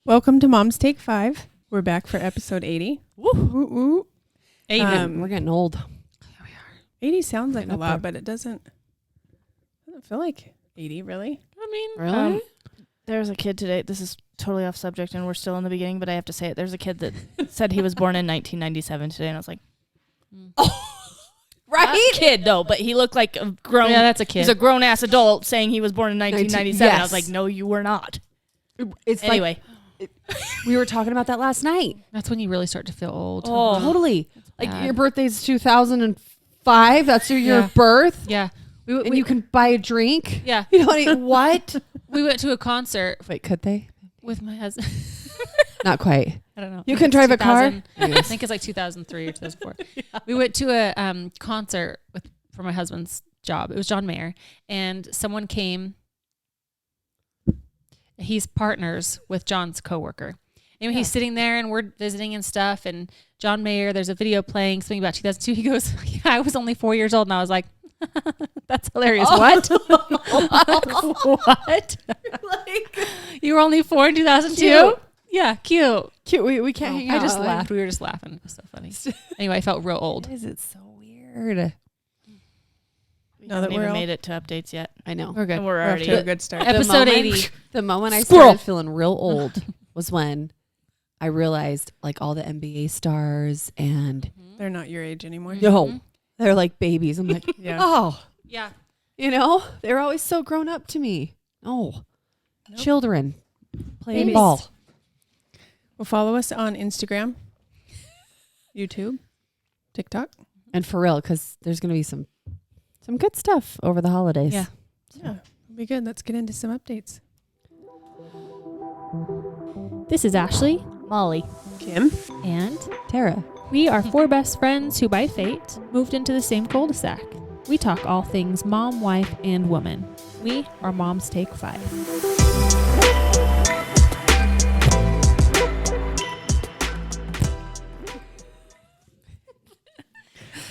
Welcome to Mom's Take 5. We're back for episode 80. Woo. Woo, woo. 80. We're getting old. 80 sounds like a Getting up lot, there. but it doesn't feel like 80, really. I mean, Really? There's a kid today. This is totally off subject, and we're still in the beginning, but I have to say it. There's a kid that said he was born in 1997 today, and I was like, Right? kid though, but he looked like a grown. yeah, that's a kid. He's a grown ass adult saying he was born in 1997. I was Yes. like, no, you were not. It's Anyway, we were talking about that last night. That's when you really start to feel old. Oh. Totally. Like bad. your birthday's 2005. That's your year of birth. Yeah. And you can buy a drink. Yeah. You know what I mean? What? We went to a concert Wait, could they? with my husband. Not quite. I don't know. You I can think it's drive a car? 2000 I think it's like 2003 or 2004. We went to a concert for my husband's job. It was John Mayer. And someone came. He's partners with John's coworker. Anyway, he's sitting there and we're visiting and stuff. And John Mayer, there's a video playing something about 2002. He goes, yeah, I was only 4 years old. And I was like, that's hilarious. What? What? You were only 4 in 2002? Cute. Yeah, cute. Cute. We can't hang out. I just laughed. We were just laughing. It was so funny. Anyway, I felt real old. Why is it so weird? we Now that haven't we're even all- made it to updates yet. I know. We're good. And we're We're off already to a good start. Episode moment- 80. The moment I Squirrel. started feeling real old was when I realized like all the NBA stars and They're not your age anymore. no, they're like babies. I'm like, Yeah. oh, Yeah. you know, they're always so grown up to me. Oh, Nope. children playing Babies. ball. Well, follow us on Instagram, YouTube, TikTok. And for real, because there's going to be some good stuff over the holidays. Yeah. Yeah, it'll be good. Let's get into some updates. This is Ashley, Molly. Kim. and Tara. we are 4 best friends who, by fate, moved into the same cul-de-sac. We talk all things mom, wife, and woman. We are Mom's Take 5.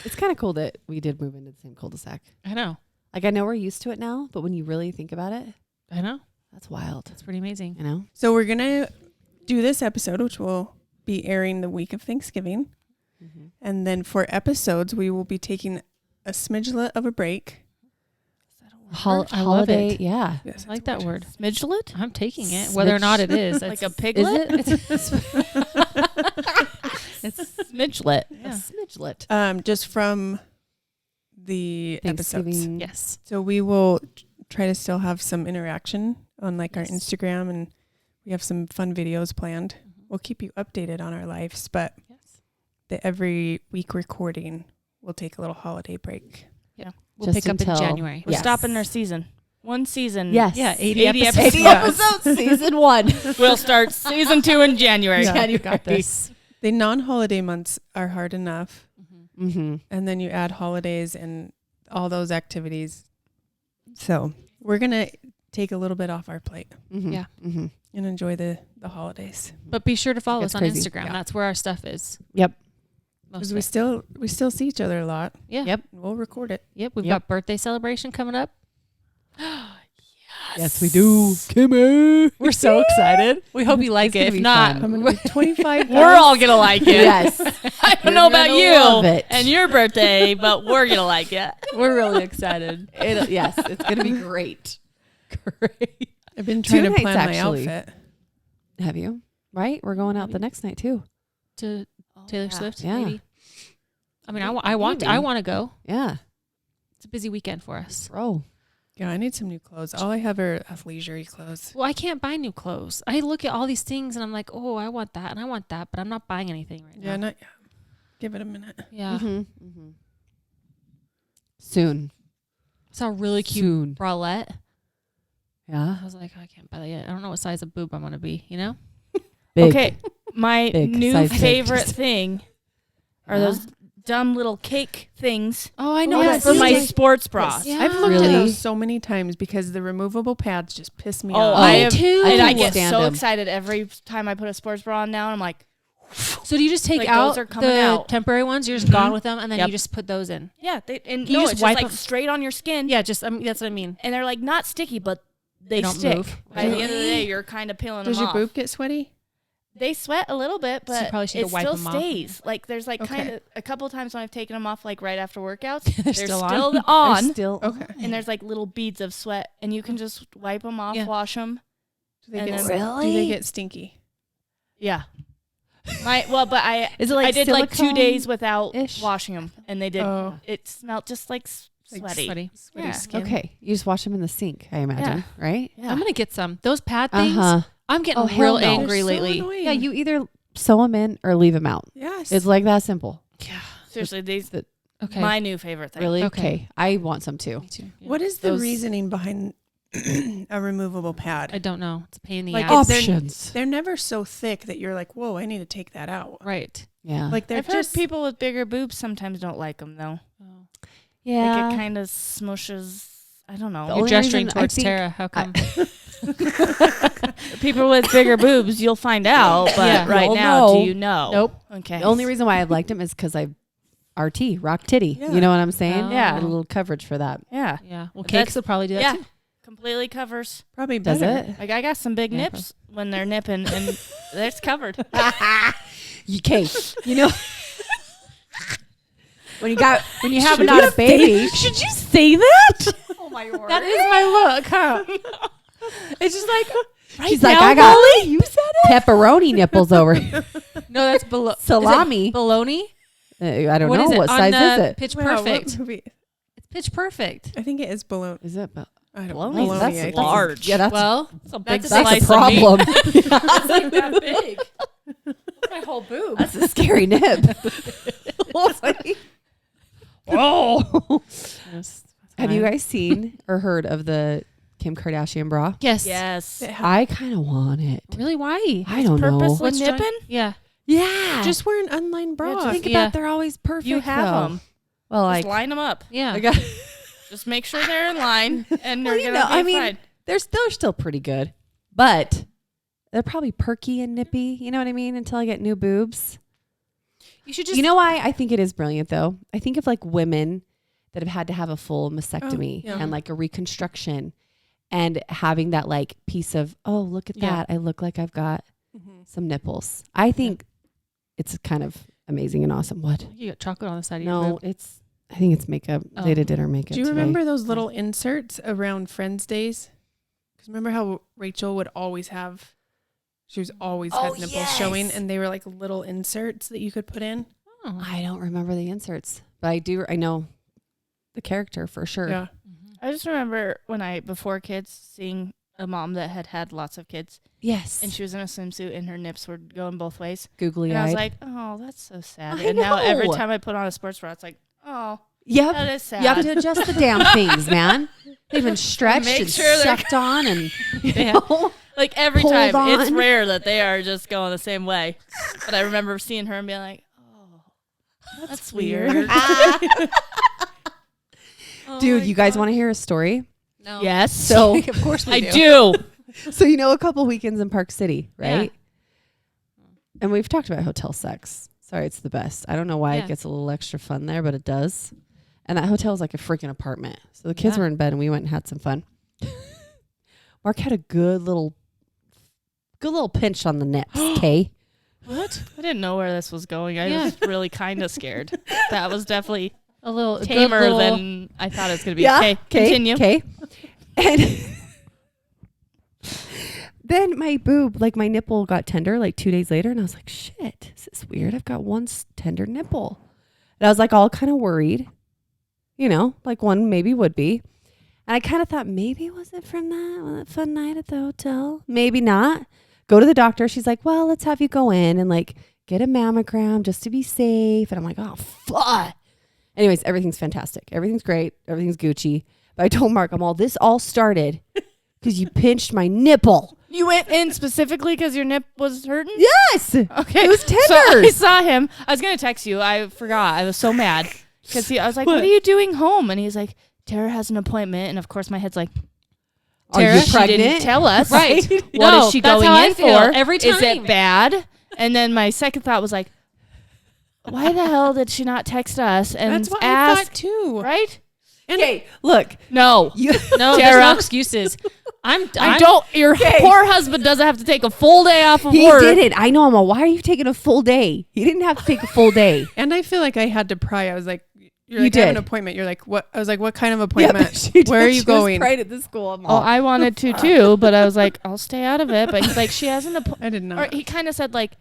It's kind of cool that we did move into the same cul-de-sac. I know. Like, I know we're used to it now, but when you really think about it, I know. that's wild. That's pretty amazing. You know? So we're going to do this episode, which will be airing the week of Thanksgiving. And then for episodes, we will be taking a smidgelet of a break. I love Holiday, it. yeah. Yes, I like that word. Smidgelet? I'm taking it, whether or not it is. Like It's- a piglet? Is it? It's smidgelet. A Yeah. smidgelet. Just from the episodes. Thanksgiving. Yes. So we will try to still have some interaction on like our Instagram, and we have some fun videos planned. We'll keep you updated on our lives, but Yes. the every week recording will take a little holiday break. We'll Just pick up in until- January. We're Yes. stopping our season. One season. Yes. Yeah, 80 episodes. 80 Yes. episodes, season 1. We'll start season 2 in January. Yeah. You got this. The non-holiday months are hard enough, Mm-hmm. and then you add holidays and all those activities. So we're going to take a little bit off our plate Mm-hmm. Yeah. Mm-hmm. and enjoy the holidays. But be sure to follow us That's on crazy. Instagram. Yeah. That's where our stuff is. Yep. Because Most of we it. still see each other a lot. Yeah. Yep. We'll record it. Yep. We've Yep. got birthday celebration coming up. Yes, we do. Kimmy. We're so excited. We hope you like It's gonna it. If be not, fun. Coming with 25. We're all going to like it. Yes. I don't You're know about gonna love you it. and your birthday, but we're going to like it. we're really excited. Yes, it's going to be great. Great. I've been trying to nights, plan my actually. outfit. Have you? Right? We're going out the next night too. To Taylor Swift, Yeah. maybe. I mean, I want Maybe. to go. Yeah. It's a busy weekend for us. Bro. Yeah, I need some new clothes. All I have are athleisure clothes. Well, I can't buy new clothes. I look at all these things and I'm like, oh, I want that and I want that, but I'm not buying anything right Yeah, now. not yet. Give it a minute. Yeah. Mm-hmm. Soon. I saw a really cute Soon. bralette. Yeah. I was like, I can't buy that yet. I don't know what size of boob I'm going to be, you know? Big. Okay, my Big, new size big. favorite thing are Yeah. those dumb little cake things Oh, I know. Yes, for my yes. sports bras. Yeah. I've looked Really? at those so many times because the removable pads just piss me Oh, off. I Me have, too. and I can't get stand so them. excited every time I put a sports bra on now. I'm like, So do you just take Like, out those are coming the out. temporary ones? You're just gone with them and then Yep. you just put those in? yeah, and Can you no, just it's wipe just like them? straight on your skin. Yeah, just that's what I mean. And they're like not sticky, but they They don't stick. move. By the end of the Really? day, you're kind of peeling Does them your off. boob get sweaty? They sweat a little bit, So you but probably should it wipe still them off. stays. Like there's like Okay. kind of a couple times when I've taken them off like right after workouts. They're They're still still on? on. They're still Okay. And there's like little beads of sweat, and you can just wipe them off, Yeah. wash them. Do they And get then- do they get stinky? Yeah. But I Is it like I did like 2 silicone-ish? days without washing them, and they did. Oh. It smelled just like Like sweaty. Sweaty. Sweaty Yeah. skin. Okay, you just wash them in the sink, I imagine, right? Yeah. I'm gonna get some. Those pad things. Uh-huh. I'm getting Oh, hell real no. angry They're so lately. annoying. Yeah, you either sew them in or leave them out. Yes. It's like that simple. Yeah. Seriously, these Okay. my new favorite thing. Really? Okay. Okay. I want some too. Me too. Yeah. What is the Those- reasoning behind a removable pad? I don't know. It's a pain in the Like, ass. They're never so thick that you're like, whoa, I need to take that out. Right. Yeah. Like they're I've just heard people with bigger boobs sometimes don't like them though. Oh. yeah. Like it kind of smushes. I don't know. The You're only gesturing reason I towards think- Tara. How come? People with bigger boobs, you'll find out. But Yeah. right You'll now, know. do you know? Nope. Okay. The only reason why I've liked them is because I RT, rock titty. Yeah. You know what I'm saying? Oh. Yeah. A little coverage for that. Yeah. Yeah. Well, That's- cakes will probably do that Yeah. too. Completely covers. probably Does better. it? Like I got some big Yeah, nips when they're nipping, and it's covered. Okay. You know when you have not a baby. Should you say that? That is my look, huh? It's just like She's like, I got you said it. pepperoni nipples over here. No, that's Salami. Bologna. I don't What know. is it? What On, size is it? Pitch Wow, what Perfect. movie? It's Pitch Perfect. I think it is bologna. Is it? I don't Bologna? bologna, That's I think. large. Yeah, that's Well, It's a big That's a that's slice a of meat. problem. it's like that big. My whole boob. That's a scary nip. Oh. Have you guys seen or heard of the Kim Kardashian bra? Yes. Yes. I kind of want it. Really? Why? I don't know. Purposely What's joint- nipping? Yeah. Yeah. Just wear an unlined bra. just think yeah. about they're always perfect. You have though. them. Well, Just like line them up. Yeah. I got, Just make sure they're in line, and they're Well, you gonna know, be I mean, fine. they're still pretty good, but they're probably perky and nippy. You know what I mean? Until I get new boobs. You should just. You know why I think it is brilliant though? I think of like women that have had to have a full mastectomy yeah. and like a reconstruction and having that like piece of, oh, look at Yeah. that. I look like I've got Mhm. some nipples. I think it's kind of amazing and awesome. What? You got chocolate on the side of your No, boob. I think it's makeup. Oh. They did her makeup. Do you today. remember those little inserts around Friends Days? Because remember how Rachel would always have, she was always Oh, had nipples showing, yes. and they were like little inserts that you could put in. Oh. I don't remember the inserts, but I know the character for sure. Yeah. Mhm. I just remember when before kids, seeing a mom that had lots of kids, Yes. and she was in a swimsuit, and her nips were going both ways. Googly And I was eyed. like, oh, that's so sad. I And now every know. time I put on a sports bra, it's like, oh, Yep. that is sad. You have to adjust the damn things, man. They've been stretched Make and sure they're- sucked on and you Yeah. know. Like every Hold time, it's on. rare that they are just going the same way. But I remember seeing her and being like, oh, that's weird. Dude, you guys want to hear a story? No. Yes. So of course we I do. do. so you know a couple weekends in Park City, right? Yeah. And we've talked about hotel sex. Sorry, it's the best. I don't know why Yeah. it gets a little extra fun there, but it does. And that hotel is like a freaking apartment. So the kids Yeah. were in bed and we went and had some fun. Mark had a good little pinch on the nips, okay? What? I didn't know where this was going. I Yeah. was really kind of scared. That was definitely A little good tamer little- than I thought it was going to be. Yeah. Okay, continue. Okay. And then my boob, like my nipple got tender like 2 days later. And I was like, shit, this is weird. I've got one tender nipple. And I was like all kind of worried, you know, like one maybe would be. And I kind of thought maybe was it from that fun night at the hotel? Maybe not. Go to the doctor. She's like, well, let's have you go in and like get a mammogram just to be safe. And I'm like, oh, fuck. Anyways, everything's fantastic. Everything's great. Everything's Gucci. But I told Mark, this all started because you pinched my nipple. You went in specifically because your nip was hurting? Yes. Okay. It was So I tenders. saw him. I was going to text you. I forgot. I was so mad. Because I was like, what are you doing home? And he's like, Tara has an appointment. And of course, my head's like, Are you Tara, she pregnant? didn't tell us. Right. What No, is she that's going how I in feel for? every Is it time. bad? And then my second thought was like, why the hell did she not text us and That's what I ask? thought too. Right? And Okay, look. No. You No, there's Tara. no excuses. I don't. Your poor husband doesn't have to take a full day off of He work. didn't. I know. I'm like, why are you taking a full day? He didn't have to take a full day. And I feel like I had to pry. I was like, you're You like, I have an did. appointment. You're like, what? I was like, what kind of Yeah, appointment? but she did. Where are you She was going? right at the school. I'm Oh, all, I wanted to too, but I was like, I'll stay out of it. But he's like, she has an appointment. I did Or not. he kind of said like,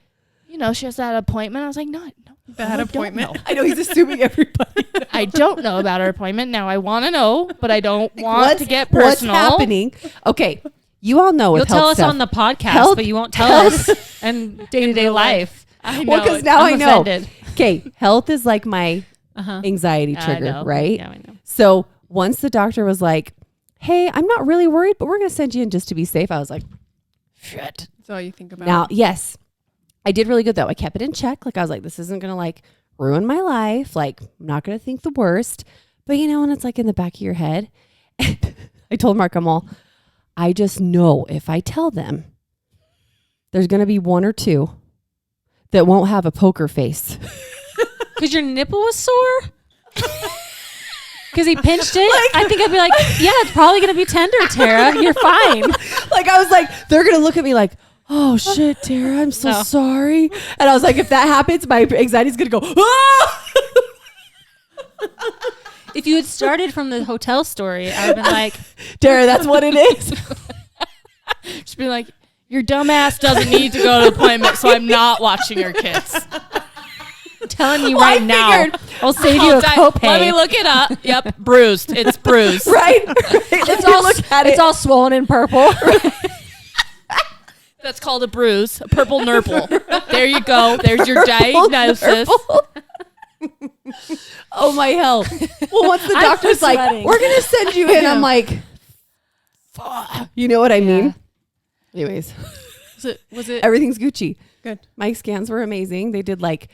she has that appointment. I was like, no. Bad appointment. I know he's assuming everybody. I don't know about her appointment. Now I want to know, but I don't want to get personal. What's happening? Okay, you all know with You'll tell health us stuff. on the podcast, Health- but you won't tell us in day-to-day life. I know. Well, because now I'm I know. offended. Okay, health is like my Uh-huh. anxiety I trigger, know. right? Yeah, I know. So once the doctor was like, "Hey, I'm not really worried, but we're going to send you in just to be safe," I was like, "Shit." That's all you think about. Now, yes, I did really good though. I kept it in check. Like I was like, "This isn't going to like ruin my life. Like I'm not going to think the worst." But when it's like in the back of your head, I told Mark, I just know if I tell them, there's going to be one or two that won't have a poker face. Because your nipple was sore? Because he pinched it? I think I'd be like, yeah, it's probably going to be tender, Tara. You're fine. Like I was like, they're going to look at me like, "Oh shit, Tara, I'm so No. sorry." And I was like, if that happens, my anxiety's going to go, "Ah!" If you had started from the hotel story, I would have been like, Tara, that's what it is. Just be like, your dumb ass doesn't need to go to the appointment, so I'm not watching your kids. I'm telling you Well, I right now. figured- I'll save you a copay. Let me look it up. Yep, bruised. It's bruised. Right? It's all, look at It's it. all swollen and purple. That's called a bruise, a purple nurple. There you go. There's your diagnosis. Oh my hell. Well, once the I'm doctor's like, sweating. "We're going to send you in," I'm like, fuck. You know what I mean? Anyways, Was it everything's Gucci. good? My scans were amazing. They did like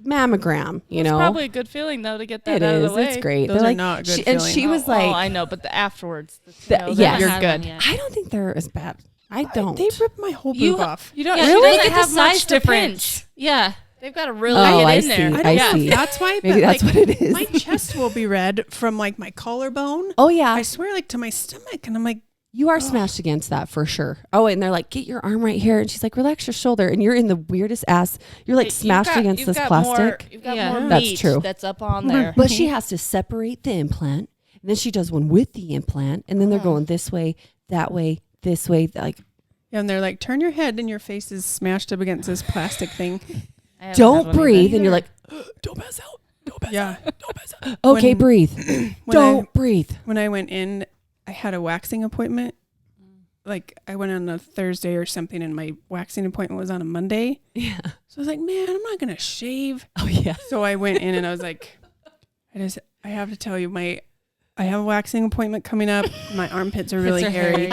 mammogram, It's probably a good feeling though to get that It out of is. the way. It's great. Those They're are like, not a good and feeling. she was Oh, like, I know, but the afterwards, The- that yes. you're Haven't good. had one yet. I don't think they're as bad. I don't. They ripped my whole You- boob off. You don't. Yeah, she really? doesn't Get the have much size to difference. pinch. Yeah. They've got to really Oh, get I in see. there. I I don't know see. if that's why, but Maybe that's like, what it is. my chest will be red from like my collarbone. Oh yeah, I swear, like to my stomach, and I'm like, you are smashed against that for sure. Oh, and they're like, "Get your arm right here," and she's like, "Relax your shoulder," and you're in the weirdest ass. You're like smashed against this plastic. You've got Yeah. more That's meat true. that's up on there. But she has to separate the implant, and then she does one with the implant, and then they're going this way, that way, this way. Like, yeah, and they're like, turn your head, and your face is smashed up against this plastic thing. I haven't had don't one breathe, either. and you're like, "Don't pass out. Don't pass Yeah. out. Don't pass out." Okay, When- breathe. When Don't breathe. when I went in, I had a waxing appointment. Like I went on a Thursday or something, and my waxing appointment was on a Monday. Yeah. So I was like, man, I'm not gonna shave. Oh yeah. So I went in, and I was like, I have to tell you, I have a waxing appointment coming up. My armpits are really are hairy, hairy.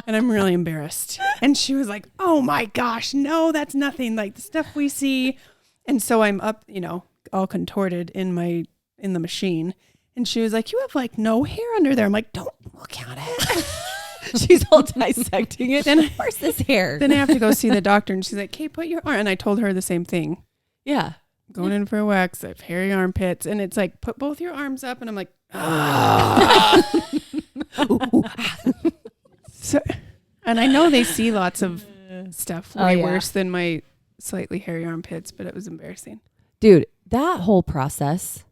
and I'm really embarrassed. And she was like, oh my gosh, no, that's nothing like the stuff we see. And so I'm up, all contorted in the machine. And she was like, you have like no hair under there. I'm like, don't look at it. She's all dissecting it. Then- Where's this hair? Then I have to go see the doctor, and she's like, "Okay, put your arm." And I told her the same thing. Yeah. Going in for a wax, I have hairy armpits, and it's like, put both your arms up, and I'm like, so, and I know they see lots of stuff way yeah. worse than my slightly hairy armpits, but it was embarrassing. Dude, that whole process,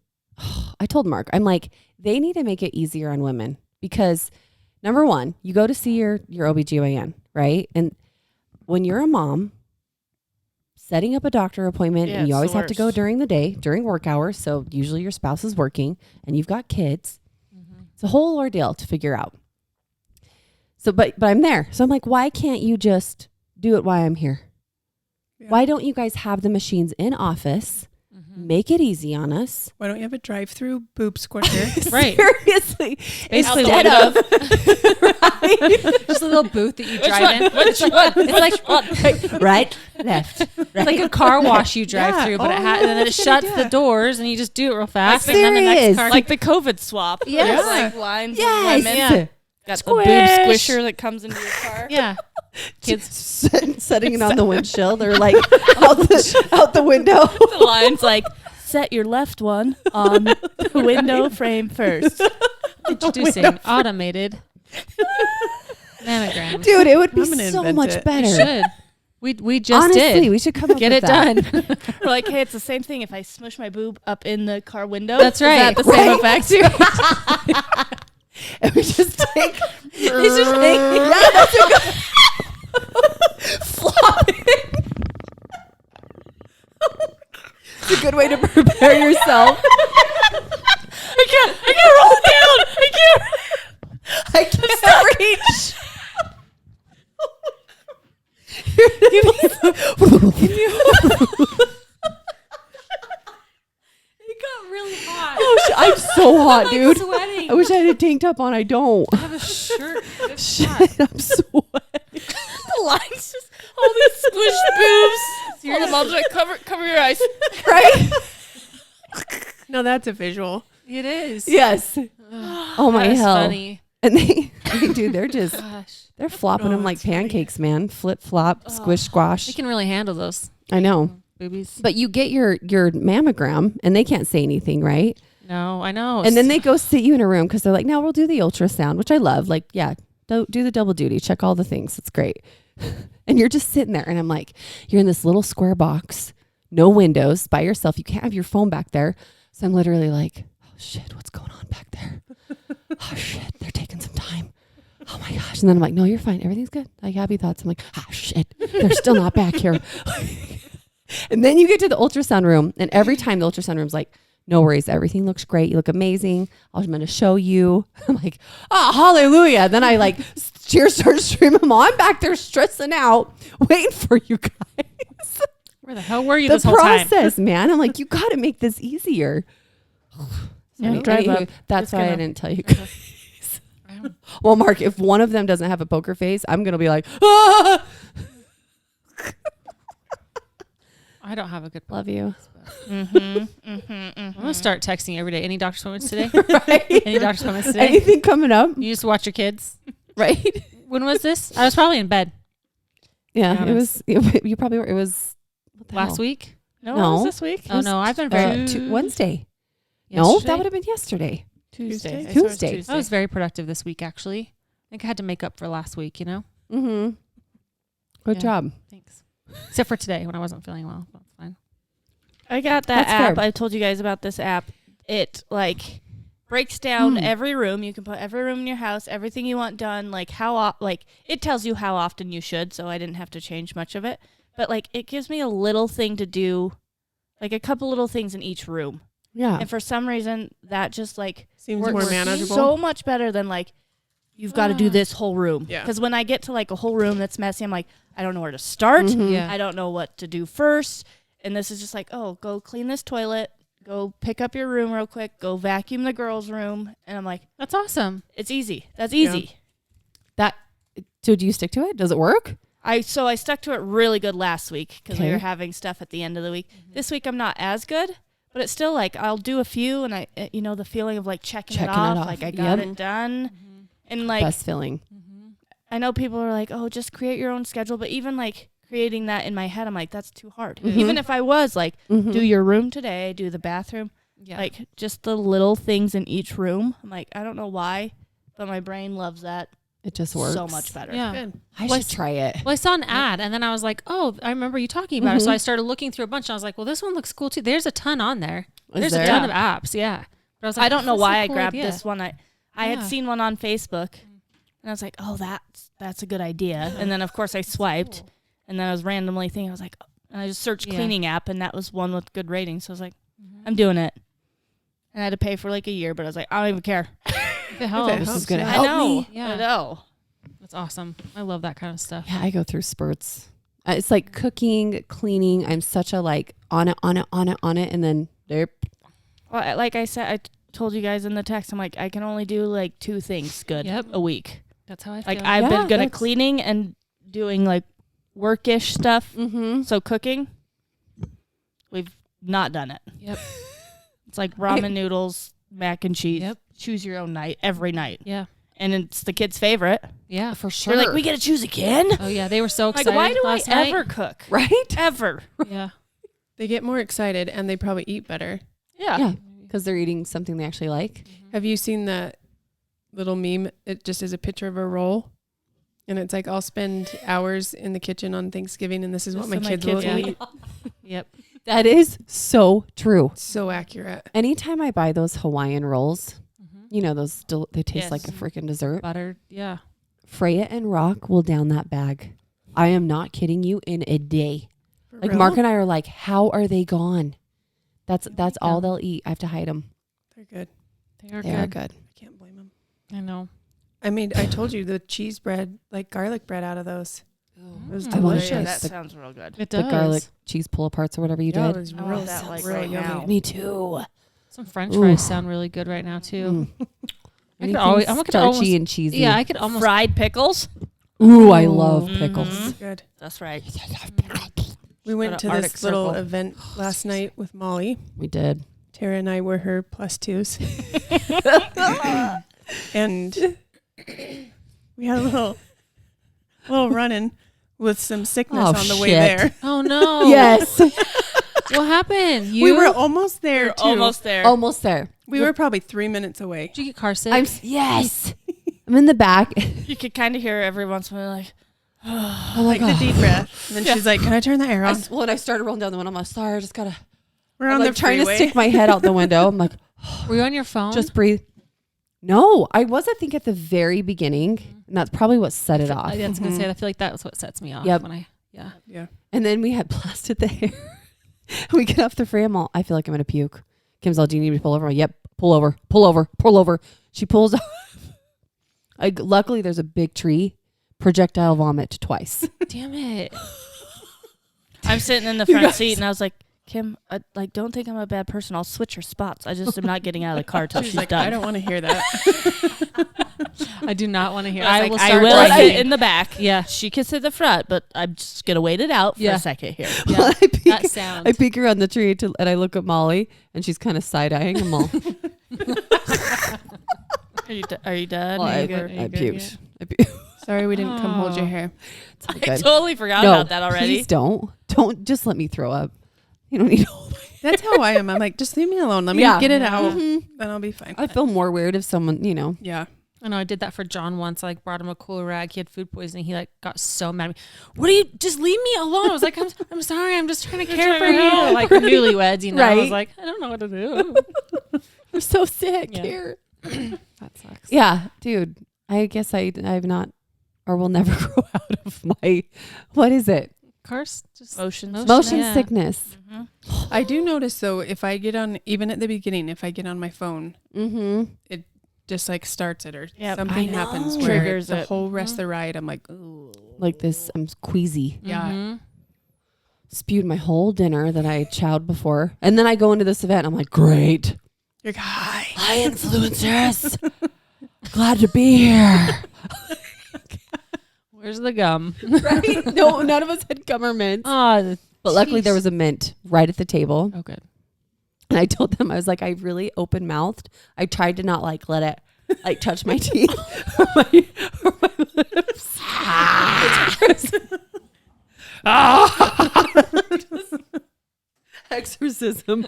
I told Mark, I'm like, they need to make it easier on women because number one, you go to see your OBGYN, right? And when you're a mom, setting up a doctor appointment, Yeah, and you it's always the have to go worst. during the day, during work hours. So usually your spouse is working and you've got kids. It's a whole ordeal to figure out. So, but I'm there. So I'm like, why can't you just do it while I'm here? Yeah. Why don't you guys have the machines in office? Make it easy on us. Why don't you have a drive-through boob squisher? Right. Seriously. Basically, Instead of right, just a little booth that you Which drive in. one? Which one? It's like right, left. it's like a car wash you drive Yeah. through, but Oh, and yeah, then it that's a good shuts idea. the doors, and you just do it real fast, Like and then the next serious. car. Like the COVID swap. Yes. There's like lines of Yes. women. Yeah. Got Squish. the boob squisher that comes into your car. Yeah, kids. Setting it on the windshield or like out the window. The line's like, set your left one on the window frame first. Introducing automated. Mammograms. Dude, it would be I'm gonna so invent much it. better. We should. We just Honestly, did. we should come up Get with it that. done. We're like, hey, it's the same thing if I smush my boob up in the car window. That's Is that right. the same Right. effect? And we just take It's just like, yeah, that's a good flop it. It's a good way to prepare yourself. I can't roll it down. I can't. I can't reach. It got really hot. Oh, I'm so hot, dude. Sweating. I wish I had a tank top on. I don't. I have a shirt. Shit, I'm sweating. The lines just all these squished boobs. All the moms are like, cover your eyes. Right? No, that's a visual. It is. Yes. Oh my That's hell. funny. And dude, Gosh. they're flopping Oh, them like that's funny. pancakes, man. Flip flop, squish squash. They can really handle those I know. boobies. But you get your mammogram and they can't say anything, right? No, I know. And then they go sit you in a room because they're like, no, we'll do the ultrasound, which I love. Like, yeah, do the double duty, check all the things. It's great. And you're just sitting there. And I'm like, you're in this little square box, no windows, by yourself. You can't have your phone back there. So I'm literally like, oh shit, what's going on back there? Oh shit, they're taking some time. Oh my gosh. And then I'm like, no, you're fine. Everything's good. Like happy thoughts. I'm like, ah shit, they're still not back here. And then you get to the ultrasound room. And every time the ultrasound room's like, no worries. Everything looks great. You look amazing. I'm going to show you. I'm like, oh, hallelujah. Then I like tears start streaming. I'm back there stressing out, waiting for you guys. Where the hell were you The this whole time? process, man. I'm like, you got to make this easier. Yeah, So drive anyway, up. That's Just why I gonna- didn't tell you guys. Well, Mark, if one of them doesn't have a poker face, I'm going to be like, ah! I don't have a good. Love you. I'm gonna start texting you every day. Any doctor's appointments today? Right? Any doctor's appointments today? Anything coming up? You just watch your kids. Right? When was this? I was probably in bed Yeah, Be it was, you probably were, it was what the last hell? week. No, No. it was this week. Oh no, I've been very. Wednesday. No, Yesterday? that would have been yesterday. Tuesday. Tuesday? I swear it was Tuesday. I was very productive this week, actually. I think I had to make up for last week. You know. Mm-hmm. Good Yeah. job. Thanks. Except for today when I wasn't feeling well. That's fine. I got that That's app. fair. I told you guys about this app. It like breaks down Hmm. every room. You can put every room in your house, everything you want done, like like it tells you how often you should, so I didn't have to change much of it. But like it gives me a little thing to do, like a couple little things in each room. Yeah. And for some reason that just like Seems works more manageable. so much better than like you've got to do this whole room. Yeah. Because when I get to like a whole room that's messy, I'm like, I don't know where to start. Mhm. Yeah. I don't know what to do first. And this is just like, oh, go clean this toilet, go pick up your room real quick, go vacuum the girls' room. And I'm like, That's awesome. it's easy. That's easy. So do you stick to it? Does it work? I stuck to it really good last week because we Okay. were having stuff at the end of the week. This week I'm not as good, but it's still like I'll do a few and the feeling of like checking it off, like I got Yep. it done. And like Best feeling. I know people are like, oh, just create your own schedule, but even like creating that in my head, I'm like, that's too hard. Mhm. Even if I was like, Mhm. do your room today, do the bathroom, Yeah. like just the little things in each room. I'm like, I don't know why, but my brain loves that It just works. so much better. yeah. Good. I Well, should try it. Well, I saw an ad and then I was like, oh, I remember you talking about it. So I started looking through a bunch. And I was like, well, this one looks cool too. There's a ton on there. There's there? a ton of apps. Yeah. But I was like, I don't know that's a why I cool grabbed idea. this one. I Yeah. had seen one on Facebook and I was like, oh, that's a good idea. And then of course I swiped and then I was randomly thinking, I was like, and I just searched Yeah. cleaning app and that was one with good ratings. So I was like, I'm doing it. And I had to pay for like a year, but I was like, I don't even care. If it helps. This is gonna yeah. help I know. me. Yeah. I know. That's awesome. I love that kind of stuff. Yeah, I go through spurts. It's like cooking, cleaning. I'm such a like on it, and then there. Well, like I said, I told you guys in the text, I'm like, I can only do like 2 things good Yep. a week. That's how I feel. Like I've Yeah, been good at that's- cleaning and doing like workish stuff. Mm-hmm. So cooking, we've not done it. Yep. It's like ramen noodles, mac and cheese. Yep. Choose your own night every night, Yeah. and it's the kids' favorite. Yeah. For sure. They're like, we get to choose again. Oh yeah. They were so Like, excited. why do I last night. ever cook? right? Ever? Yeah. They get more excited and they probably eat better. Yeah. Yeah, because they're eating something they actually like. Have you seen that little meme? It just is a picture of a roll And it's like I'll spend hours in the kitchen on Thanksgiving, and this is what my So kids will will eat. Yep. That is so true. So accurate. Anytime I buy those Hawaiian rolls, Mm-hmm. you know, those they taste Yes. like a freaking dessert. Buttered. Yeah. Freya and Rock will down that bag. I am not kidding you, in a day. For Like real? Mark and I are like, how are they gone? That's all Yeah. they'll eat. I have to hide them. They're good. They are They good. are good. I can't blame them. I know. I told you the cheese bread, like garlic bread out of those. It was I wanna delicious. try Yeah, that the- sounds real good. It The does. garlic cheese pull aparts or whatever you Yeah, it did. was I want real, that, like, real right yummy. now. Me too. Some French Ooh. fries sound really good right now too. Mm. I could Anything always- I'm gonna starchy almost- and cheesy. Yeah, I could almost. Fried pickles. Ooh, I love Ooh. pickles. Mhm. Good. That's right. We went to to Arctic this little Circle. event last night with Molly. We did. Tara and I were her plus twos. And we had a little run-in with some sickness Oh, on the way shit. there. Oh no. Yes. What happened? You We were almost there You're too. almost there. Almost there. We were probably 3 minutes away. Did you get car sick? Yes. I'm in the back. You could kind of hear every once in a while, like, Oh my Like the God. deep breath. And then she's like, "Can I turn the air on?" When I started rolling down the window, I'm like, sorry, I just gotta. We're I'm on like the trying freeway. to stick my head out the window. I'm like, Were you on your phone? just breathe. No, I was, I think, at the very beginning. And that's probably what set it off. I was gonna say. I feel like that was what sets me off. Yep. When I. Yeah. Yeah. And then we had blasted the hair. We get off the freeway. I'm all, I feel like I'm going to puke. Kim's all, do you need me to pull over? I'm like, yep, pull over, pull over, pull over. She pulls off. Luckily, there's a big tree. Projectile vomit twice. Damn it. I'm sitting in the front seat, and I was like, Kim, don't think I'm a bad person. I'll switch her spots. I just am not getting out of the car till she's She's like, done. "I don't want to hear that." I do not want to hear. I, I will. I Start will driving. sit in the back. Yeah. She can sit in the front, but I'm just gonna wait it out for Yeah. a second here. Yeah. Well, I peek, That sound. I peek around the tree and I look at Molly and she's kind of side-eyeing. I'm all, Are you done? well, Are I, you good? Are you I good puked. yet? I puked. Sorry, we didn't come hold your Oh. hair. It's all I good. totally forgot No, about that already. Please don't just let me throw up. You don't need all that. That's how I am. I'm like, just leave me alone. Let me Yeah. get it out, Mhm. then I'll be fine. I feel more weird if someone, Yeah. I know I did that for John once. I like brought him a cooler rag. He had food poisoning. He like got so mad at me. What do you just leave me alone? I was like, I'm sorry. I'm just trying to care for you. Like newlyweds, you know. I was Right. like, I don't know what to do. we're so sick Yeah. here. That sucks. Yeah, dude. I guess I've not or will never grow out of my, what is it? Cars just Motions. Motion yeah. sickness. Mhm. I do notice though, if I get on, even at the beginning, if I get on my phone, Mm-hmm. just like starts it or Yep. something I happens know. where Triggers the it. whole rest of the ride, I'm like, ooh. Like this, I'm queasy. Yeah. Mhm. Spewed my whole dinner that I chowed before. And then I go into this event. I'm like, great. You're like, hi. Hi, influencers. Glad to be here. Where's the gum? Right? No, none of us had government. Oh, But luckily there was a mint right at the table. oh, good. And I told them, I was like, I really open mouthed. I tried to not like let it like touch my teeth or my lips. Exorcism.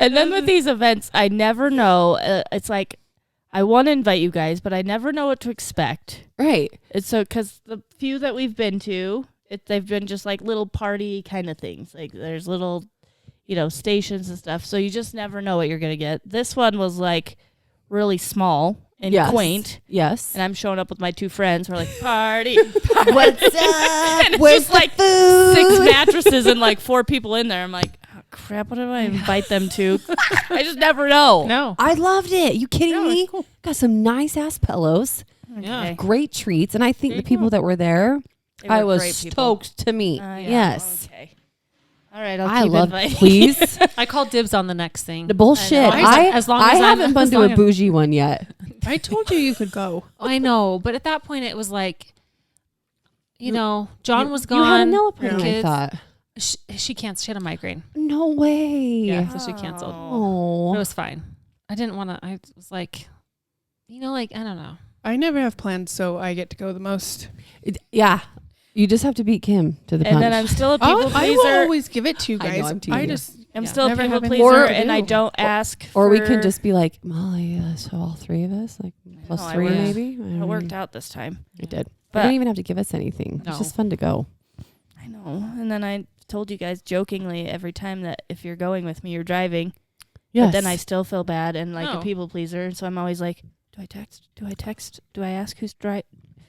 And then with these events, I never know. It's like I want to invite you guys, but I never know what to expect. Right. It's so because the few that we've been to, they've been just like little party kind of things. Like there's little, stations and stuff. So you just never know what you're gonna get. This one was like really small and Yes. quaint, Yes. and I'm showing up with my two friends. We're like party, What's up? and it's Where's just the like food? 6 mattresses and like 4 people in there. I'm like, oh, crap. What do I invite them to? I just never know. No. I loved it. You kidding No, me? it's cool. Got some nice ass pillows, Yeah. Okay. great treats, and I think Very the people cool. that were there, They I were was great people. stoked to meet. Yeah, Yes. Okay. All right. I'll I keep love. inviting. Please. I called dibs on the next thing. The bullshit. I know. As long I as I'm- haven't been as to long a as- bougie one yet. I told you could go. I know, but at that point it was like, John was You had a gone. nail appointment, I kids. thought. She canceled. She had a migraine. No way. Yeah, so she canceled. Oh. It was fine. I didn't want to. I was like, I don't know. I never have plans, so I get to go the most. Yeah. You just have to beat Kim to the punch. And then I'm still a people I will pleaser. always give it to you I know, guys. I'm teasing you. just I'm Yeah. still a Never people have pleaser, anything to and I do. don't ask. Or we for- can just be like, Molly, so all 3 of us, like plus know, I 3 wish. maybe. It worked out this time. It did. But They didn't even have to give us anything. No. It's just fun to go. I know. And then I told you guys jokingly every time that if you're going with me, you're driving. Yes. But then I still feel bad and like No. a people pleaser. So I'm always like, do I text? Do I text? Do I ask who's driving?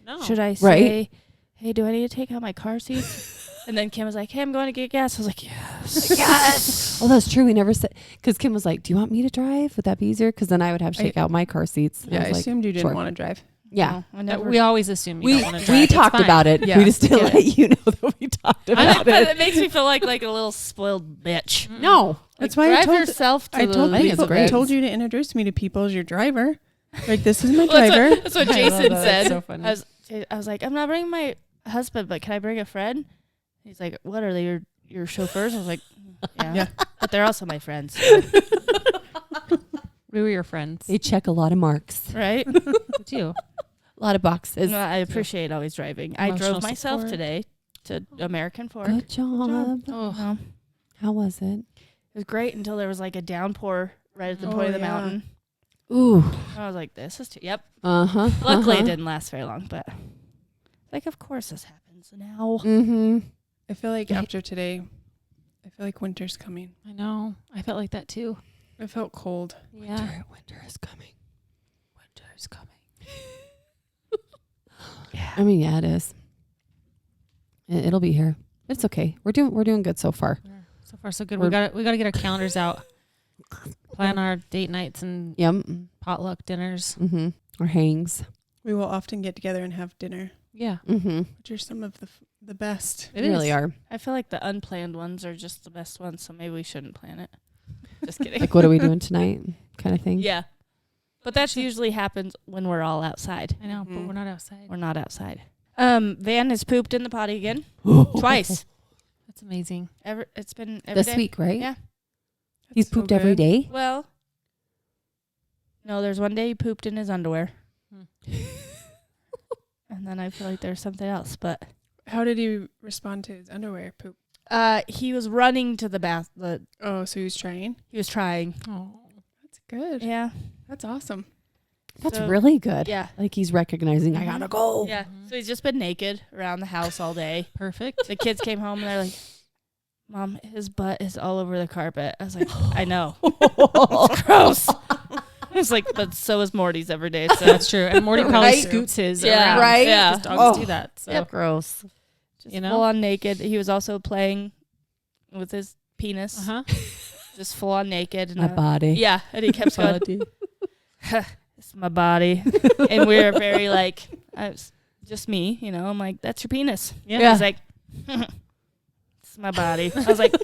No. Should I say, hey, do I need to take out my car seats? And then Kim was like, hey, I'm going to get gas. I was like, yes. Yes. Oh, that's true. We never said, because Kim was like, do you want me to drive? Would that be easier? Because then I would have to take out my car seats. And Yeah, I was like, assumed you didn't sure. want to drive. Yeah. No, I never. We always assume you We, don't want to drive. we It's talked fine. about it. Yeah. We just didn't Yeah. let you know that we talked about but it. it makes me feel like a little spoiled bitch. Mm-mm. No. That's Like, why I drive told yourself to I the told I think it's people. I great. told you to introduce me to people as your driver. Like, this is my Well, driver. That's what I love Jason that. That's said. so funny. I was like, I'm not bringing my husband, but can I bring a friend? He's like, what are they, your chauffeurs? I was like, yeah, Yeah. but they're also my friends, We were your friends. They check a lot of marks, right? Me too. a lot of boxes. No, I appreciate always driving. I Emotional drove myself support. today to American Fork. Good job. Oh, Well, How was it? it was great until there was like a downpour right at the Oh, point of the yeah. mountain. Ooh. I was like, this is too. Yep. Uh-huh. Luckily, it didn't last very long, but like, of course, this happens now. Mm-hmm. I feel like after today, I feel like winter's coming. I know. I felt like that too. I felt cold. Yeah. Winter is coming. Winter's coming. I mean, yeah, it is. It'll be here. It's okay. We're doing good so far. So far, so good. We're- We got to get our calendars out. Plan our date nights and Yep. potluck dinners. Mm-hmm. Or hangs. We will often get together and have dinner, Yeah. Mm-hmm. which are some of the best. It They really is. are. I feel like the unplanned ones are just the best ones, so maybe we shouldn't plan it. Just kidding. Like, what are we doing tonight? Kind of thing. Yeah. But that usually happens when we're all outside. I know, but Mhm. we're not outside. We're not outside. Van has pooped in the potty again. Twice. That's amazing. It's been every This day. week, right? Yeah. He's That's so pooped every good. day. Well, no, there's one day he pooped in his underwear. Hmm. And then I feel like there's something else, but How did he respond to his underwear poop? he was running to the bath. Oh, so he was trying. He was trying. Oh. That's good. Yeah. That's awesome. That's So- really good. Yeah. Like he's recognizing, I Mhm. gotta go. Yeah. Mhm. So he's just been naked around the house all day. Perfect. The kids came home and they're like, Mom, his butt is all over the carpet. I was like, I know. It's gross. I was like, but so is Morty's every day. So That's true. And Morty probably Right? scoots his Yeah. around. Right? Yeah. Because dogs Oh. do that. So. Yep. Gross. just You know? full on naked. He was also playing with his penis, Uh-huh. just full on naked. And My body. yeah, and he kept going, it's my body. And we were very like, just me, you know. I'm like, that's your penis. Yeah. He's like, it's my body. I was like,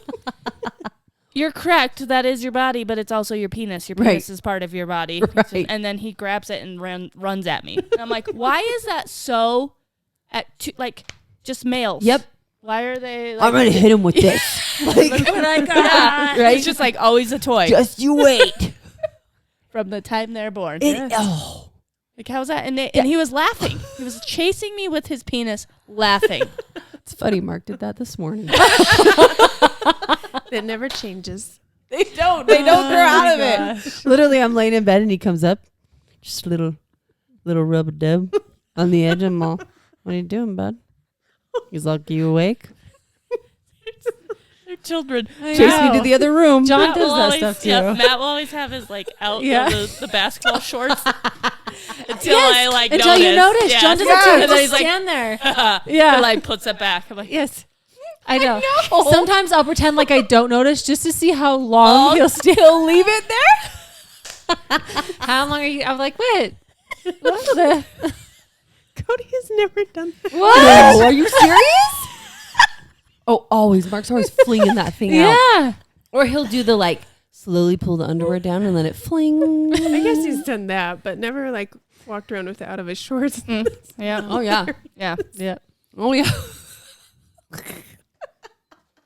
you're correct. That is your body, but it's also your penis. Your Right. penis is part of your body. Right. And then he grabs it and runs at me. And I'm like, why is that so like just males? Yep. Why are they like, I'm gonna hit him with this. look what I got. Right? It's just like always a toy Just you wait. from the time they're born. Oh. Like, how's that? And he was laughing. He was chasing me with his penis, laughing. It's funny. Mark did that this morning. It never changes. They don't grow out of it. Literally, I'm laying in bed and he comes up, just a little rub a dub on the edge. I'm all, what are you doing, bud? He's like, you awake? They're children. Chase me to the other room. John Matt does will that always, stuff too. yeah, Matt will always have his like out Yeah. the basketball shorts until I like Until you notice. Yeah. John does Yeah. it too. And He'll then just he's like, stand there. yeah, like puts it back. I'm like, Yes. I know. Sometimes I'll pretend like I don't notice just to see how long he'll still leave it there. How long are you? I'm like, what? What the? Cody has never done that. What? Oh, are you serious? Oh, always. Mark's always flinging that thing out. Yeah. Or he'll do the like slowly pull the underwear down and let it fling. I guess he's done that, but never like walked around with it out of his shorts. yeah, Oh yeah. yeah. Yeah. Oh yeah.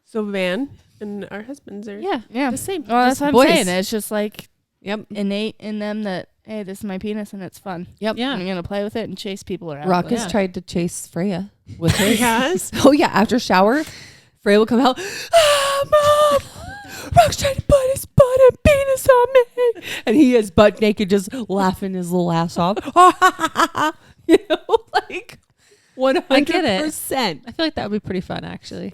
So Van and our husbands are Yeah. Yeah. the same. Well, that's Just what I'm boys. saying. It's just like Yep. innate in them that, hey, this is my penis and it's fun. Yep. Yeah. I'm gonna play with it and chase people around. Rock with has Yeah. tried to chase Freya with his. Yes. Oh yeah. After shower, Freya will come out. Ah, Mom, Brock's trying to put his butt and penis on me. And he is butt naked, just laughing his little ass off. You know, like 100%. I get it. I feel like that would be pretty fun, actually.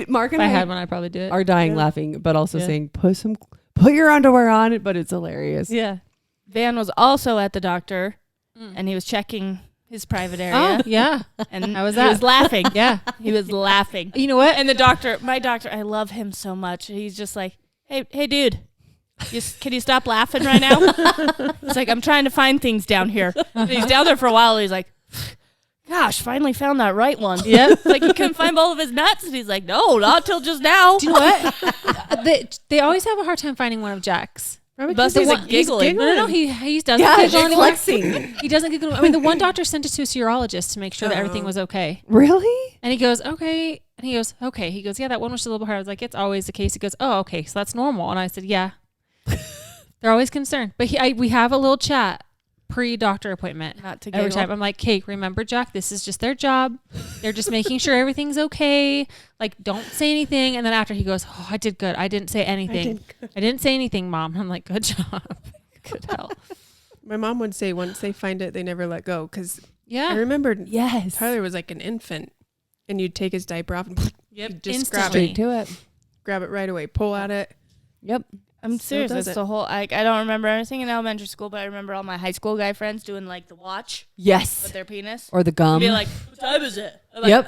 Mark If and I I had one, I'd probably do it. are dying laughing, but also Yeah. saying, put your underwear on it, but it's hilarious. Yeah. Van was also at the doctor, Mm. and he was checking his private area. Oh, yeah. And How was he that? was laughing. Yeah. He was laughing. You know what? And my doctor, I love him so much. He's just like, hey, dude, can you stop laughing right now? It's like, I'm trying to find things down here. And he's down there for a while. And he's like, gosh, finally found that right one. Yeah. It's like, he couldn't find both of his nuts. And he's like, no, not till just now. Do you know what? they always have a hard time finding one of Jack's. Probably Bust 'cause is he's a giggling. No, he doesn't Yeah, giggle she's anymore. flexing. He doesn't giggle. I mean, the one doctor sent it to a urologist to make sure that everything was okay. Really? And he goes, okay. And he goes, okay. He goes, yeah, that one was a little bit hard. I was like, it's always the case. He goes, oh, okay. So that's normal. And I said, yeah. They're always concerned. But we have a little chat pre-doctor appointment. Not to Every giggle. time I'm like, Kate, remember, Jack, this is just their job. They're just making sure everything's okay. Like, don't say anything. And then after he goes, oh, I did good. I didn't say anything. I didn't say anything, Mom. I'm like, good job. Good help. My mom would say once they find it, they never let go. Because I Yeah. remembered Yes. Tyler was like an infant, and you'd take his diaper off and Yep. just Instantly. Straight to it. grab it right away, pull at it. Yep. I'm Still serious. does It's it. the whole. I don't remember anything in elementary school, but I remember all my high school guy friends doing like the watch Yes. with their penis. Or the gum. Be like, what time is it? I'm like, Yep.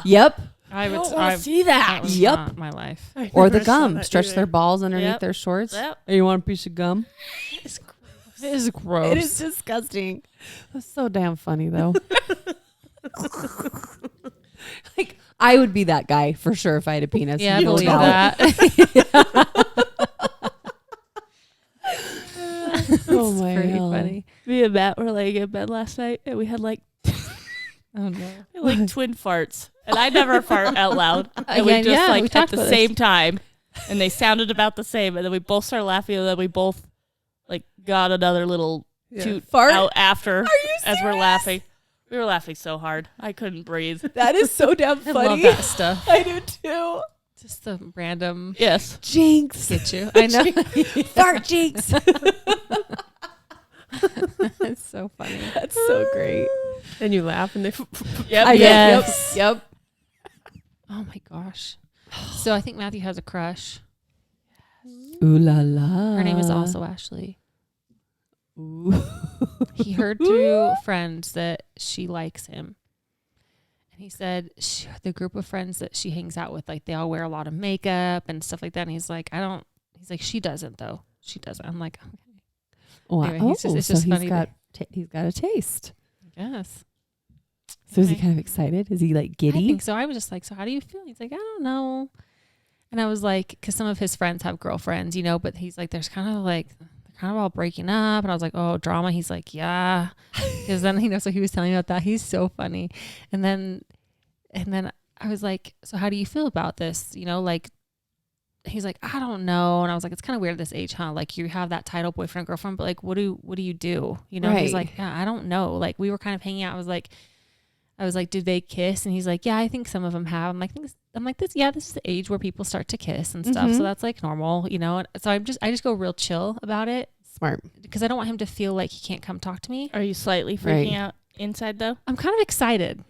Yep. I I would don't want I- to see that that. was Yep. not my life. I Or the never saw gum. that Stretch either. their balls underneath Yep. their shorts. Yep. Hey, you want a piece of gum? It is gross. It is disgusting. That's so damn funny though. Like I would be that guy for sure if I had a penis. Yeah, I No believe doubt. that. Oh my Pretty hell. funny. Me and Matt were laying in bed last night, and we had like Oh no. twin farts, and I never fart out loud. And Yeah, we just yeah, we like at talked the about same time, and they sounded about the same, and then we both started laughing, and then we both like got another little Yeah. toot Fart? out after you as we're serious? laughing. We were laughing so hard I couldn't breathe. That is so damn I funny. love that stuff. I do too. Just the random Yes. Jinx. get you. I know. Fart jinx. It's so funny. That's so great. And you laugh, and they. Yep. I Yes. Yep. Oh my gosh. So I think Matthew has a crush. Ooh la la. Her name is also Ashley. Ooh. He heard through friends that she likes him. And he said the group of friends that she hangs out with, like they all wear a lot of makeup and stuff like that. And he's like, he's like, she doesn't though. She doesn't. I'm like, okay. Wow. Anyway, it's just funny He's got a taste. Yes. So is he Okay. kind of excited? Is he like I giddy? think so. I was just like, so how do you feel? He's like, I don't know. And I was like, because some of his friends have girlfriends, you know, but he's like, they're kind of all breaking up. And I was like, oh, drama. He's like, yeah. Because then, so he was telling me about that. He's so funny. And then I was like, so how do you feel about this? You know, like, he's like, I don't know. And I was like, it's kind of weird at this age, huh? Like you have that title boyfriend, girlfriend, but like, what do you do? You know, he's Right. like, yeah, I don't know. Like we were kind of hanging out. I was like, did they kiss? And he's like, yeah, I think some of them have. This is the age where people start to kiss and stuff. Mhm. So that's like normal, you know? And so I just go real chill about it Smart. because I don't want him to feel like he can't come talk to me. Are you slightly freaking Right. out inside though? I'm kind of excited.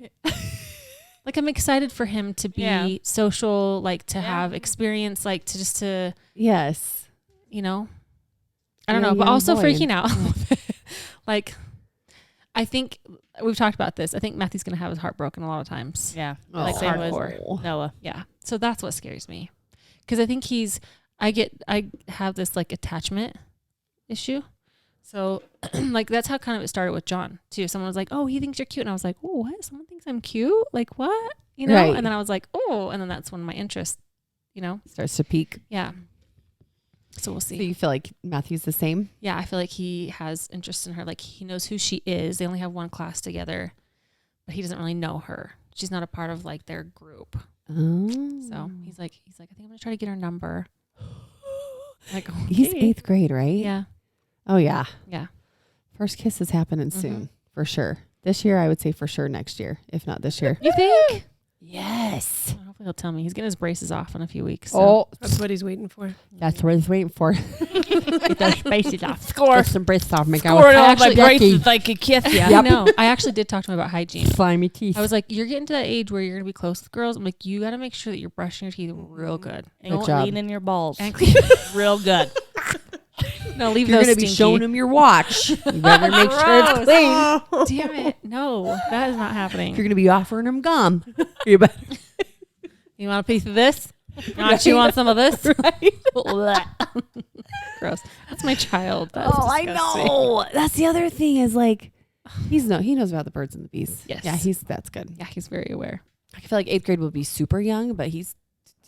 Like I'm excited for him to be Yeah. social, like to Yeah. have experience, like to Yes. you know, I don't You're a know, but young also boy freaking and- out. Like, I think we've talked about this. I think Matthew's going to have his heart broken a lot of times. Yeah. Oh, Like same with hardcore. Noah. Yeah. So that's what scares me. Because I think I have this like attachment issue. So like that's how kind of it started with John too. Someone was like, oh, he thinks you're cute. And I was like, oh, what? Someone thinks I'm cute? Like what? You know? Right. And then I was like, oh, and then that's when my interest, you know? Starts to peak. Yeah. So we'll So see. you feel like Matthew's the same? Yeah, I feel like he has interest in her. Like he knows who she is. They only have one class together, but he doesn't really know her. She's not a part of like their group. Oh. So he's like, I think I'm gonna try to get her number. Like He's okay. 8th grade, right? Yeah, Oh yeah. yeah. First kiss is happening Mhm. soon, for sure. This year, I would say for sure next year, if not this year. You think? Yes. Hopefully He'll tell me he's getting his braces off in a few weeks. So. Oh, That's what he's waiting for. that's what he's waiting for. Get those braces off. Score. Get some braces off. Make Scored all my actually- braces like a kiss. Yeah, Yep. I know. I actually did talk to him about hygiene. slimy teeth. I was like, you're getting to that age where you're gonna be close with girls. I'm like, you got to make sure that you're brushing your teeth real good. And Good job. clean in your balls. And Real good. no, leave You're those gonna be stinky. showing him your watch. You better make sure it's Gross. clean. Damn it! No, that is not happening. If you're gonna be offering him gum, you better. You want a piece of this? You want to chew on some of this? Right. Gross. That's my child. That's I disgusting. know. That's the other thing is like, he knows about the birds and the bees. Yes. Yeah, that's good. Yeah, he's very aware. I feel like 8th grade would be super young, but you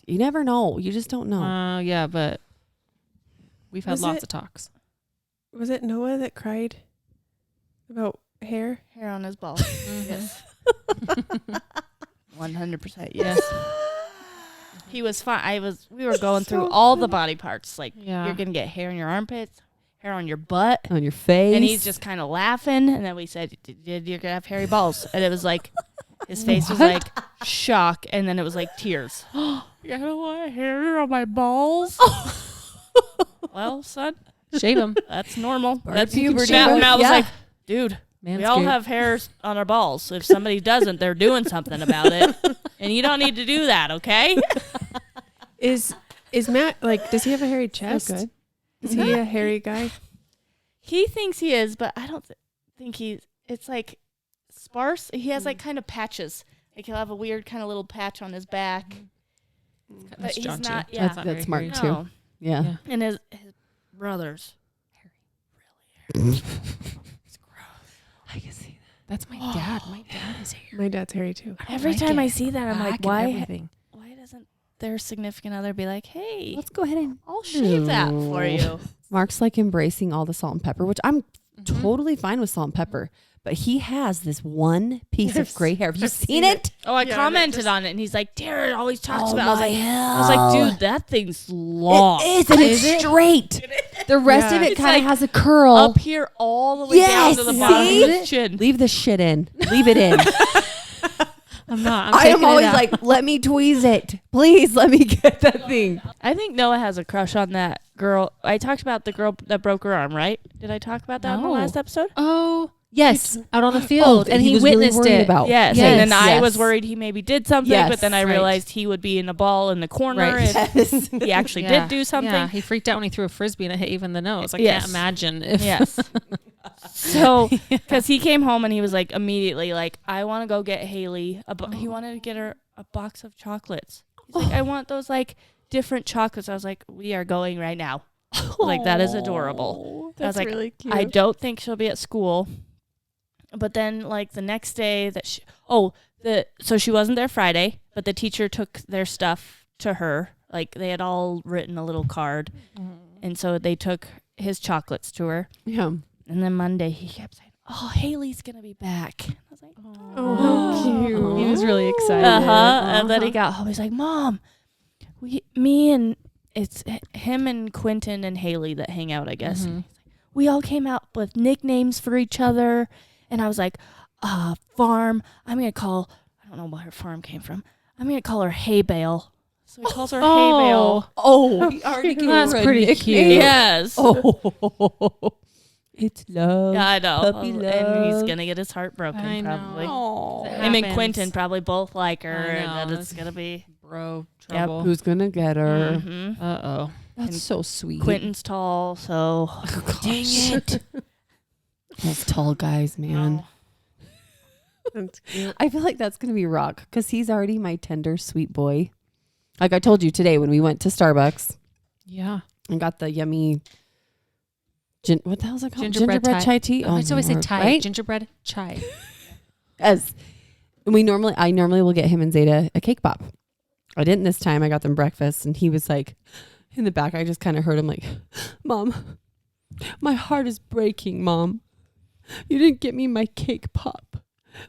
never know. You just don't know. Yeah, but we've had Was lots it- of talks. Was it Noah that cried about hair? Hair on his balls. Yes. 100% yes. He was fine. We were going through all the body parts. Like, Yeah. you're going to get hair in your armpits, hair on your butt. On your face. And he's just kind of laughing. And then we said, you're going to have hairy balls. And it was like, his face was like shock. And then it was like tears. You don't want hair on my balls? Well, son, Shave him. that's normal. Part of That's puberty, Matt, right? Matt was Yeah. like, dude, we all Manscaped. have hairs on our balls. If somebody doesn't, they're doing something about it. And you don't need to do that, okay? Is Matt like? Does he have a hairy chest? good. Is he a hairy guy? He thinks he is, but I don't think it's like sparse. He has like kind of patches. Like he'll have a weird kind of little patch on his back. But That's he's John, too. not, yeah. Not That's very smart, hairy. too. No. Yeah. Yeah. And his brothers. I can see That's my dad. My dad is hairy. My dad's hairy too. Every time I see that, I'm like, Black and why everything. doesn't their significant other be like, hey, that. Let's go ahead and I'll shave that for you? Mark's like embracing all the salt and pepper, which I'm totally fine with salt and pepper. But he has this one piece of gray hair. Have you seen it? Oh, I Yeah, commented on it, and he's like, Darren always talks Oh about. my I was like, dude, that thing's long. It is, and it's straight. The rest of Yeah. it It's kind of like has a curl. up here all the way Yes, down to the bottom see? of his chin. Leave this shit in. Leave it in. I'm not. I'm I taking am it always out. like, let me tweeze it. Please let me get that thing. I think Noah has a crush on that girl. I talked about the girl that broke her arm, right? Did I talk about that in the No. last episode? Oh, yes, out on the field, and he was really witnessed worried it. about. Yes. Yes. And then I was Yes. worried he maybe did something, Yes, but then I right. realized he would be in a ball in the corner Right. if Yes. he actually Yeah. did do something. Yeah, he freaked out when he threw a frisbee and it hit even the nose. I Yes. can't imagine if. Yes. So, because he came home and he was like immediately like, I want to go get Haley. He wanted to get her a box of chocolates. He's like, I want those like different chocolates. I was like, we are going right now. Like, that is adorable. I was like, really cute. I don't think she'll be at school. But then like the next day that so she wasn't there Friday, but the teacher took their stuff to her. Like they had all written a little card. And so they took his chocolates to her. Yeah. And then Monday he kept saying, "Oh, Haley's gonna be back." I was like, Oh, how cute. He was really excited. And then he got home. He's like, "Mom, me and it's him and Quentin and Haley that hang out, I guess. Mhm. We all came out with nicknames for each other." And I was like, farm. I'm gonna call. I don't know where her farm came from. I'm gonna call her Hay Bale. So he calls her Hay Bale. Oh, he already gave That's her a pretty nickname. cute. Yes. Oh, it's love. Yeah, I know. Puppy And he's love. gonna get his heart broken I know. probably. Oh. It Him and happens. Quentin probably both like her, I and know, that it's that's- gonna be. Bro, Yep. trouble. Who's gonna get her? Mhm. Uh-oh. That's so sweet. Quentin's tall, so Dang it. Those tall guys, man. No. That's cute. I feel like that's gonna be Rock because he's already my tender, sweet boy. Like I told you today when we went to Starbucks Yeah. and got the yummy. What the hell is it called? Gingerbread chai tea. Oh, I always say Lord, Thai. right? Gingerbread chai. Yes. I normally will get him and Zeta a cake pop. I didn't this time. I got them breakfast, and he was like, in the back. I just kind of heard him like, "Mom, my heart is breaking. Mom, you didn't get me my cake pop.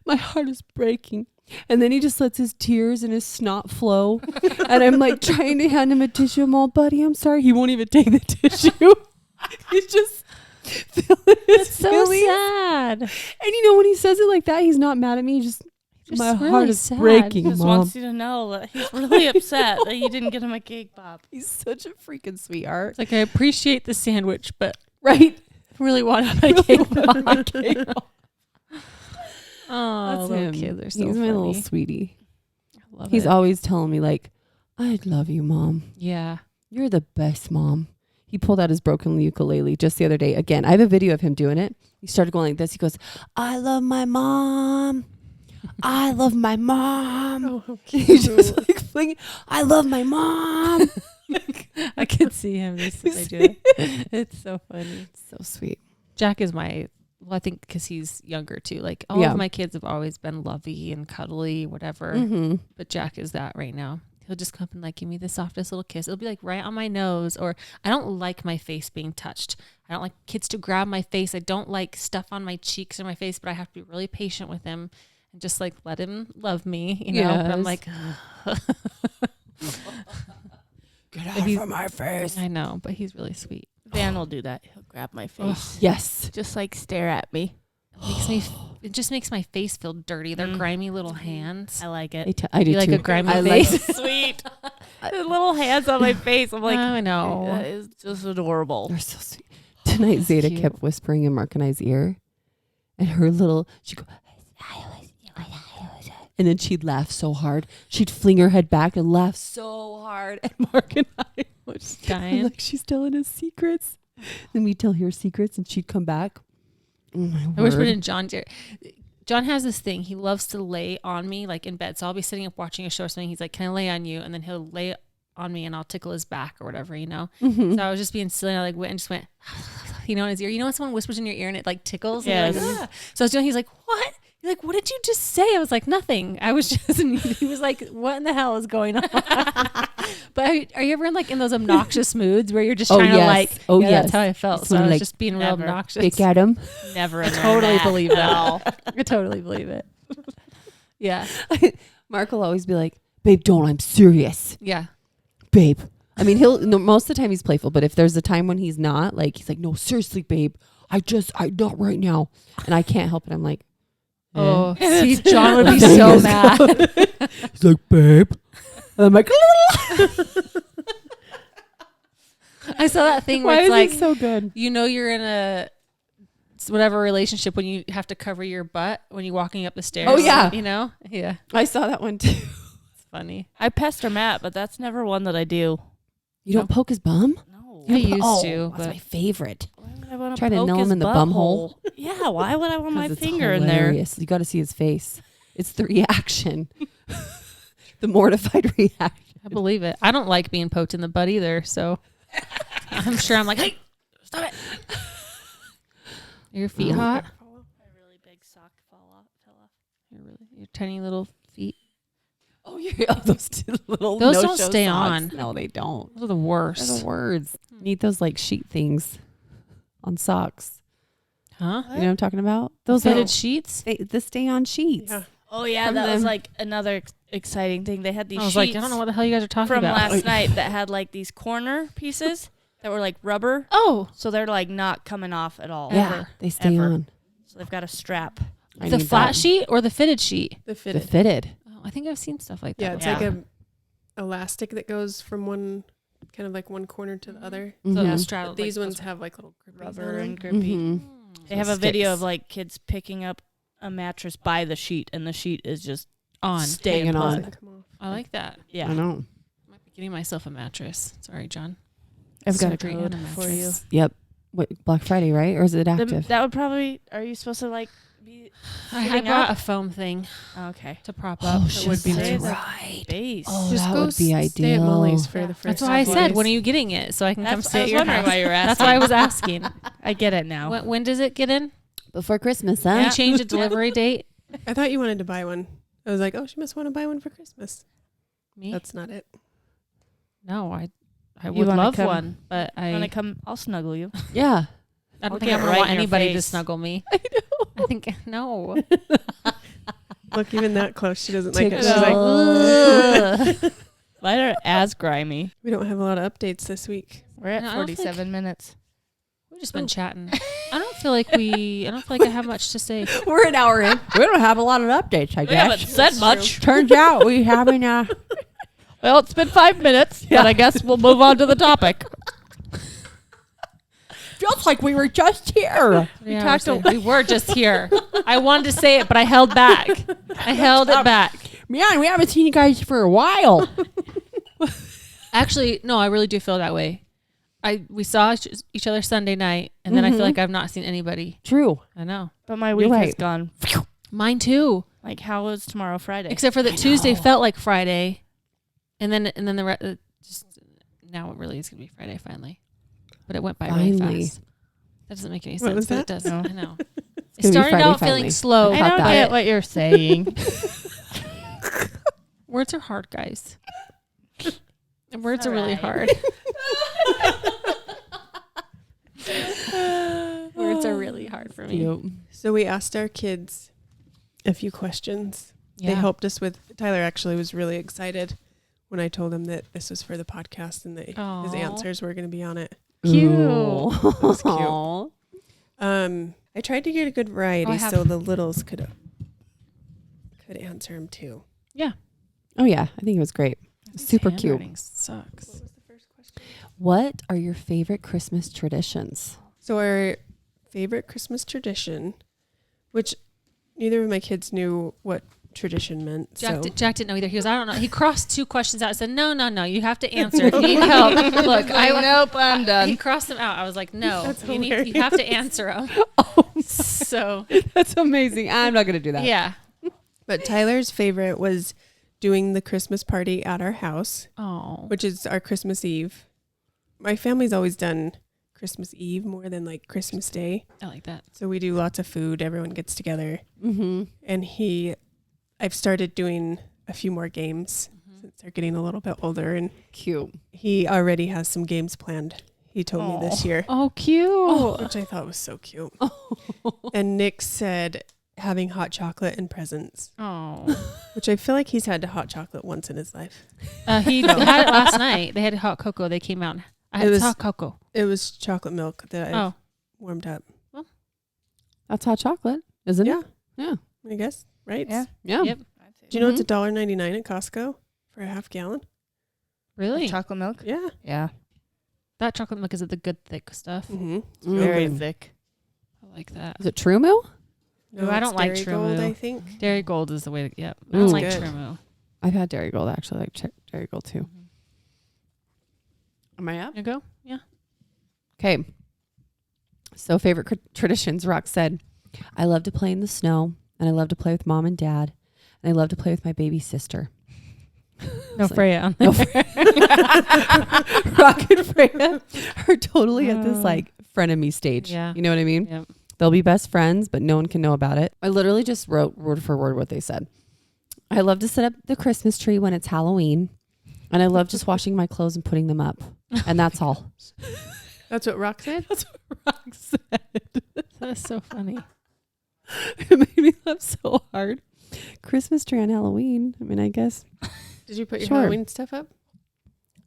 My heart is breaking." And then he just lets his tears and his snot flow, and I'm like trying to hand him a tissue. I'm all, "Buddy, I'm sorry." He won't even take the tissue. He's just feeling his So feelings. sad. And you know, when he says it like that, he's not mad at me. He Just My really heart is sad. breaking, He just Mom. wants you to know that he's really upset that you didn't get him a cake pop. He's such a freaking sweetheart. It's like, I appreciate the sandwich, but Right? really wanted my cake pop. Oh, That's little him. kids are so He's funny. my little sweetie. I love He's it. always telling me, like, I love you, Mom. Yeah. You're the best, Mom. He pulled out his broken ukulele just the other day. Again, I have a video of him doing it. He started going like this. He goes, I love my mom. I love my mom. Oh, how He's cute. just like flinging, I love my mom. I can see him. They do it. It's so funny. So sweet. Jack is well, I think because he's younger too. Like all Yeah. of my kids have always been lovey and cuddly, whatever. Mm-hmm. But Jack is that right now. He'll just come up and like give me the softest little kiss. It'll be like right on my nose, or I don't like my face being touched. I don't like kids to grab my face. I don't like stuff on my cheeks or my face, but I have to be really patient with him and just like let him love me, you know. But I'm Yes. like, Get out from my face. I know, but he's really sweet. Van will do that. He'll grab my face. Yes. Just like stare at me. It just makes my face feel dirty. They're Mm. grimy little hands. I like I, it. I do You like too. a grimy I like face? Sweet. The little hands on my face. I'm like, I know. that is just adorable. They're so sweet. Tonight, Zeta cute. kept whispering in Mark and I's ear, and her little, she'd go, and then she'd laugh so hard. She'd fling her head back and laugh so hard. And Mark and I would Dying. like, she's telling us secrets. Then we'd tell her secrets, and she'd come back. Oh my I wish we word. didn't John has this thing. He loves to lay on me like in bed. So I'll be sitting up watching a show or something. He's like, can I lay on you? And then he'll lay on me and I'll tickle his back or whatever, you know? Mhm. So I was just being silly. I like went and just went, you know, in his ear. You know when someone whispers in your ear and it like tickles? And you're Yes. like, "Ah." So I was doing, he's like, what? He's like, what did you just say? I was like, nothing. I was just, and he was like, what in the hell is going on? But are you ever in like in those obnoxious moods where you're just Oh, trying to yes. like, Oh, yeah, yes. that's how I felt. It's So I when, was like, just being real never. obnoxious. Pick at him. Never I in totally that believe at that. all. I totally believe it. Yeah. Mark will always be like, babe, don't. I'm serious. Yeah. Babe. I mean, most of the time he's playful, but if there's a time when he's not, like, he's like, no, seriously, babe. I'm not right now. And I can't help it. I'm like, Oh, see, John would be so mad. he's like, babe. And I'm like, I saw that thing where why it's is like, it so good? you know, you're in a whatever relationship when you have to cover your butt when you're walking up the stairs. Oh, yeah. You know? Yeah. I saw that one too. It's funny. I pester Matt, but that's never one that I do. You don't poke his bum? No. I used to, That's but my favorite. Why would I want Try to nail him in the bum hole? Yeah, why would I want my 'Cause it's finger in there? hilarious. You got to see his face. It's the reaction, the mortified reaction. I believe it. I don't like being poked in the butt either. So I'm sure I'm like, hey, stop it. Are your feet Oh. hot? My really big sock fell off. Your tiny little feet. Oh, yeah, those two little Those don't no-show stay socks. on. No, they don't. Those are the They're worst. the words. Need those like sheet things on socks. Huh? You know what I'm talking about? Those Fitted little sheets? the stay on sheets. Yeah. Oh yeah, From that was them. like another exciting thing. They had these I was sheets like, I don't know what the hell you guys are talking from about. last night that had like these corner pieces that were like rubber, Oh, so they're like not coming off at all. Yeah, Ever. they stay Ever. on. So they've got a strap. I the need flat that. sheet or the fitted sheet? The The fitted. fitted. Oh, I think I've seen stuff like that. Yeah, it's before. like a elastic that goes from one kind of like one corner to the other. So Mhm. yeah, But straddled. these like ones those- have like little grippies Rubber on and them. grippy. Mhm. They have So a video sticks. of like kids picking up a mattress by the sheet, and the sheet is just on. staying Hanging put. on. Doesn't come off. I like that. Yeah, I know. Might be getting myself a mattress. Sorry, John. I've got a Surgery code and a for you. mattress. Yep. What, Black Friday, right? Or is it The- active? that would probably. Are you supposed to like be? I sitting brought up? a foam thing Okay. to prop up. oh, That would be shit, nice. right. Base. Oh, Just that go would be stay at ideal. Molly's for Yeah. the first. That's why I couple said, days. when are you getting it? So I can come That's, stay I at was your wondering house. why you were asking. That's why I was asking. I get it now. When does it get in? Before Christmas, huh? Can you change the delivery date? I thought you wanted to buy one. I was like, oh, she must want to buy one for Christmas. Me? That's not it. No, I You would wanna love come- one, but When I I come, I'll snuggle you. Yeah. don't I'll think get I'm gonna right want in your anybody to face. snuggle me. I know. I think no. Look, even that close, she doesn't like it. Tickle. She's like, Ugh. Mine are as grimy. we don't have a lot of updates this week. We're at No, I don't 47 minutes. We've just been chatting. I don't feel like I have much to say. We're an hour in. We don't have a lot of updates, I We haven't guess. said much. Turns out we haven't. Well, it's been 5 minutes, but I guess we'll move on to the topic. Feels like we were just here. We were just here. I wanted to say it, but I held back. I held it back. Man, we haven't seen you guys for a while. Actually, no, I really do feel that way. We saw each other Sunday night, and then I feel like I've not seen anybody. True. I know. But my week has right. gone. Mine too. Like, how is tomorrow Friday? Except for that Tuesday felt like Friday, and then just now it really is gonna be Friday finally. But it went by really Finally. fast. That doesn't make any What sense. was But that? it does. I know. It gonna be started Friday out finally. feeling slow. I I caught don't that. get what you're saying. Words are hard, guys. Words are really hard. Words are really hard for me. So we asked our kids a few questions. They helped us with. Tyler actually was really excited when I told him that this was for the podcast and that his Aw. answers were going to be on it. Cute. That was cute. Aw. I tried to get a good variety I have- so the littles could answer them too. Oh yeah, I think it was great. Super cute. Handwriting sucks. What are your favorite Christmas traditions? So our favorite Christmas tradition, which neither of my kids knew what tradition meant. Jack, so Jack didn't know either. He was, I don't know. He crossed 2 questions out and said, no, you have to answer. If you need help. Look, Nope, I'm done. He crossed them out. I was like, no, That's you have to answer them. So, That's amazing. I'm not going to do that. yeah. but Tyler's favorite was doing the Christmas party at our house, Oh, which is our Christmas Eve. My family's always done Christmas Eve more than like Christmas Day. I like that. So we do lots of food. Everyone gets together. Mm-hmm. And I've started doing a few more games since they're getting a little bit older. And Cute. he already has some games planned. He told me this year, Oh, cute. which I thought was so cute. And Nick said having hot chocolate and presents, Oh. which I feel like he's had hot chocolate once in his life. He had it last night. They had hot cocoa. They came out. I had It was- hot cocoa. It was chocolate milk that I Oh, warmed up. That's hot chocolate, isn't Yeah. it? Yeah. I guess, right? Yeah. Yeah. Yep. Do you know it's $1.99 at Costco for a half gallon? really? Chocolate milk? Yeah. Yeah. That chocolate milk is the good thick stuff. Mm-hmm. Very good. thick. I like that. Is it True Moo? Ooh, I it's don't like Dairy True Gold, Moo. I think. Dairy Gold is the way. Yep. I Ooh. don't like Good. True Moo. I've had Dairy Gold actually. I like Dairy Gold too. Am I up? You go? Yeah. Okay. So favorite traditions, Rock said, I love to play in the snow and I love to play with mom and dad and I love to play with my baby sister. No It's like- Freya on No, there. Rock and Freya are totally at this like frenemy stage. Yeah. You know what I mean? Yep. They'll be best friends, but no one can know about it. I literally just wrote word for word what they said. I love to set up the Christmas tree when it's Halloween. And I love just washing my clothes and putting them up. And that's all. That's what Rock said? That's what Rock said. That is so funny. It made me laugh so hard. Christmas tree on Halloween. I mean, I guess Did you put your Sure. Halloween stuff up?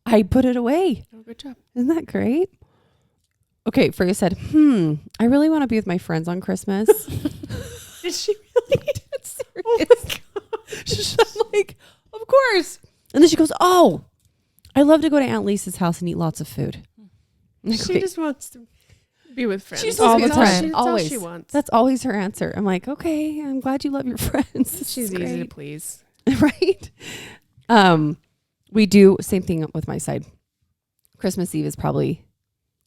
I put it away. Oh, good job. Isn't that great? Okay, Freya said, I really want to be with my friends on Christmas. Did she really? That's serious. I'm like, of course. And then she goes, oh, I love to go to Aunt Lisa's house and eat lots of food. I'm like, She okay. just wants to be with friends. She's all supposed the to be with time. friends. That's all Always. she wants. That's always her answer. I'm like, okay, I'm glad you love your friends. This She's is easy to great. please. Right? We do same thing with my side. Christmas Eve is probably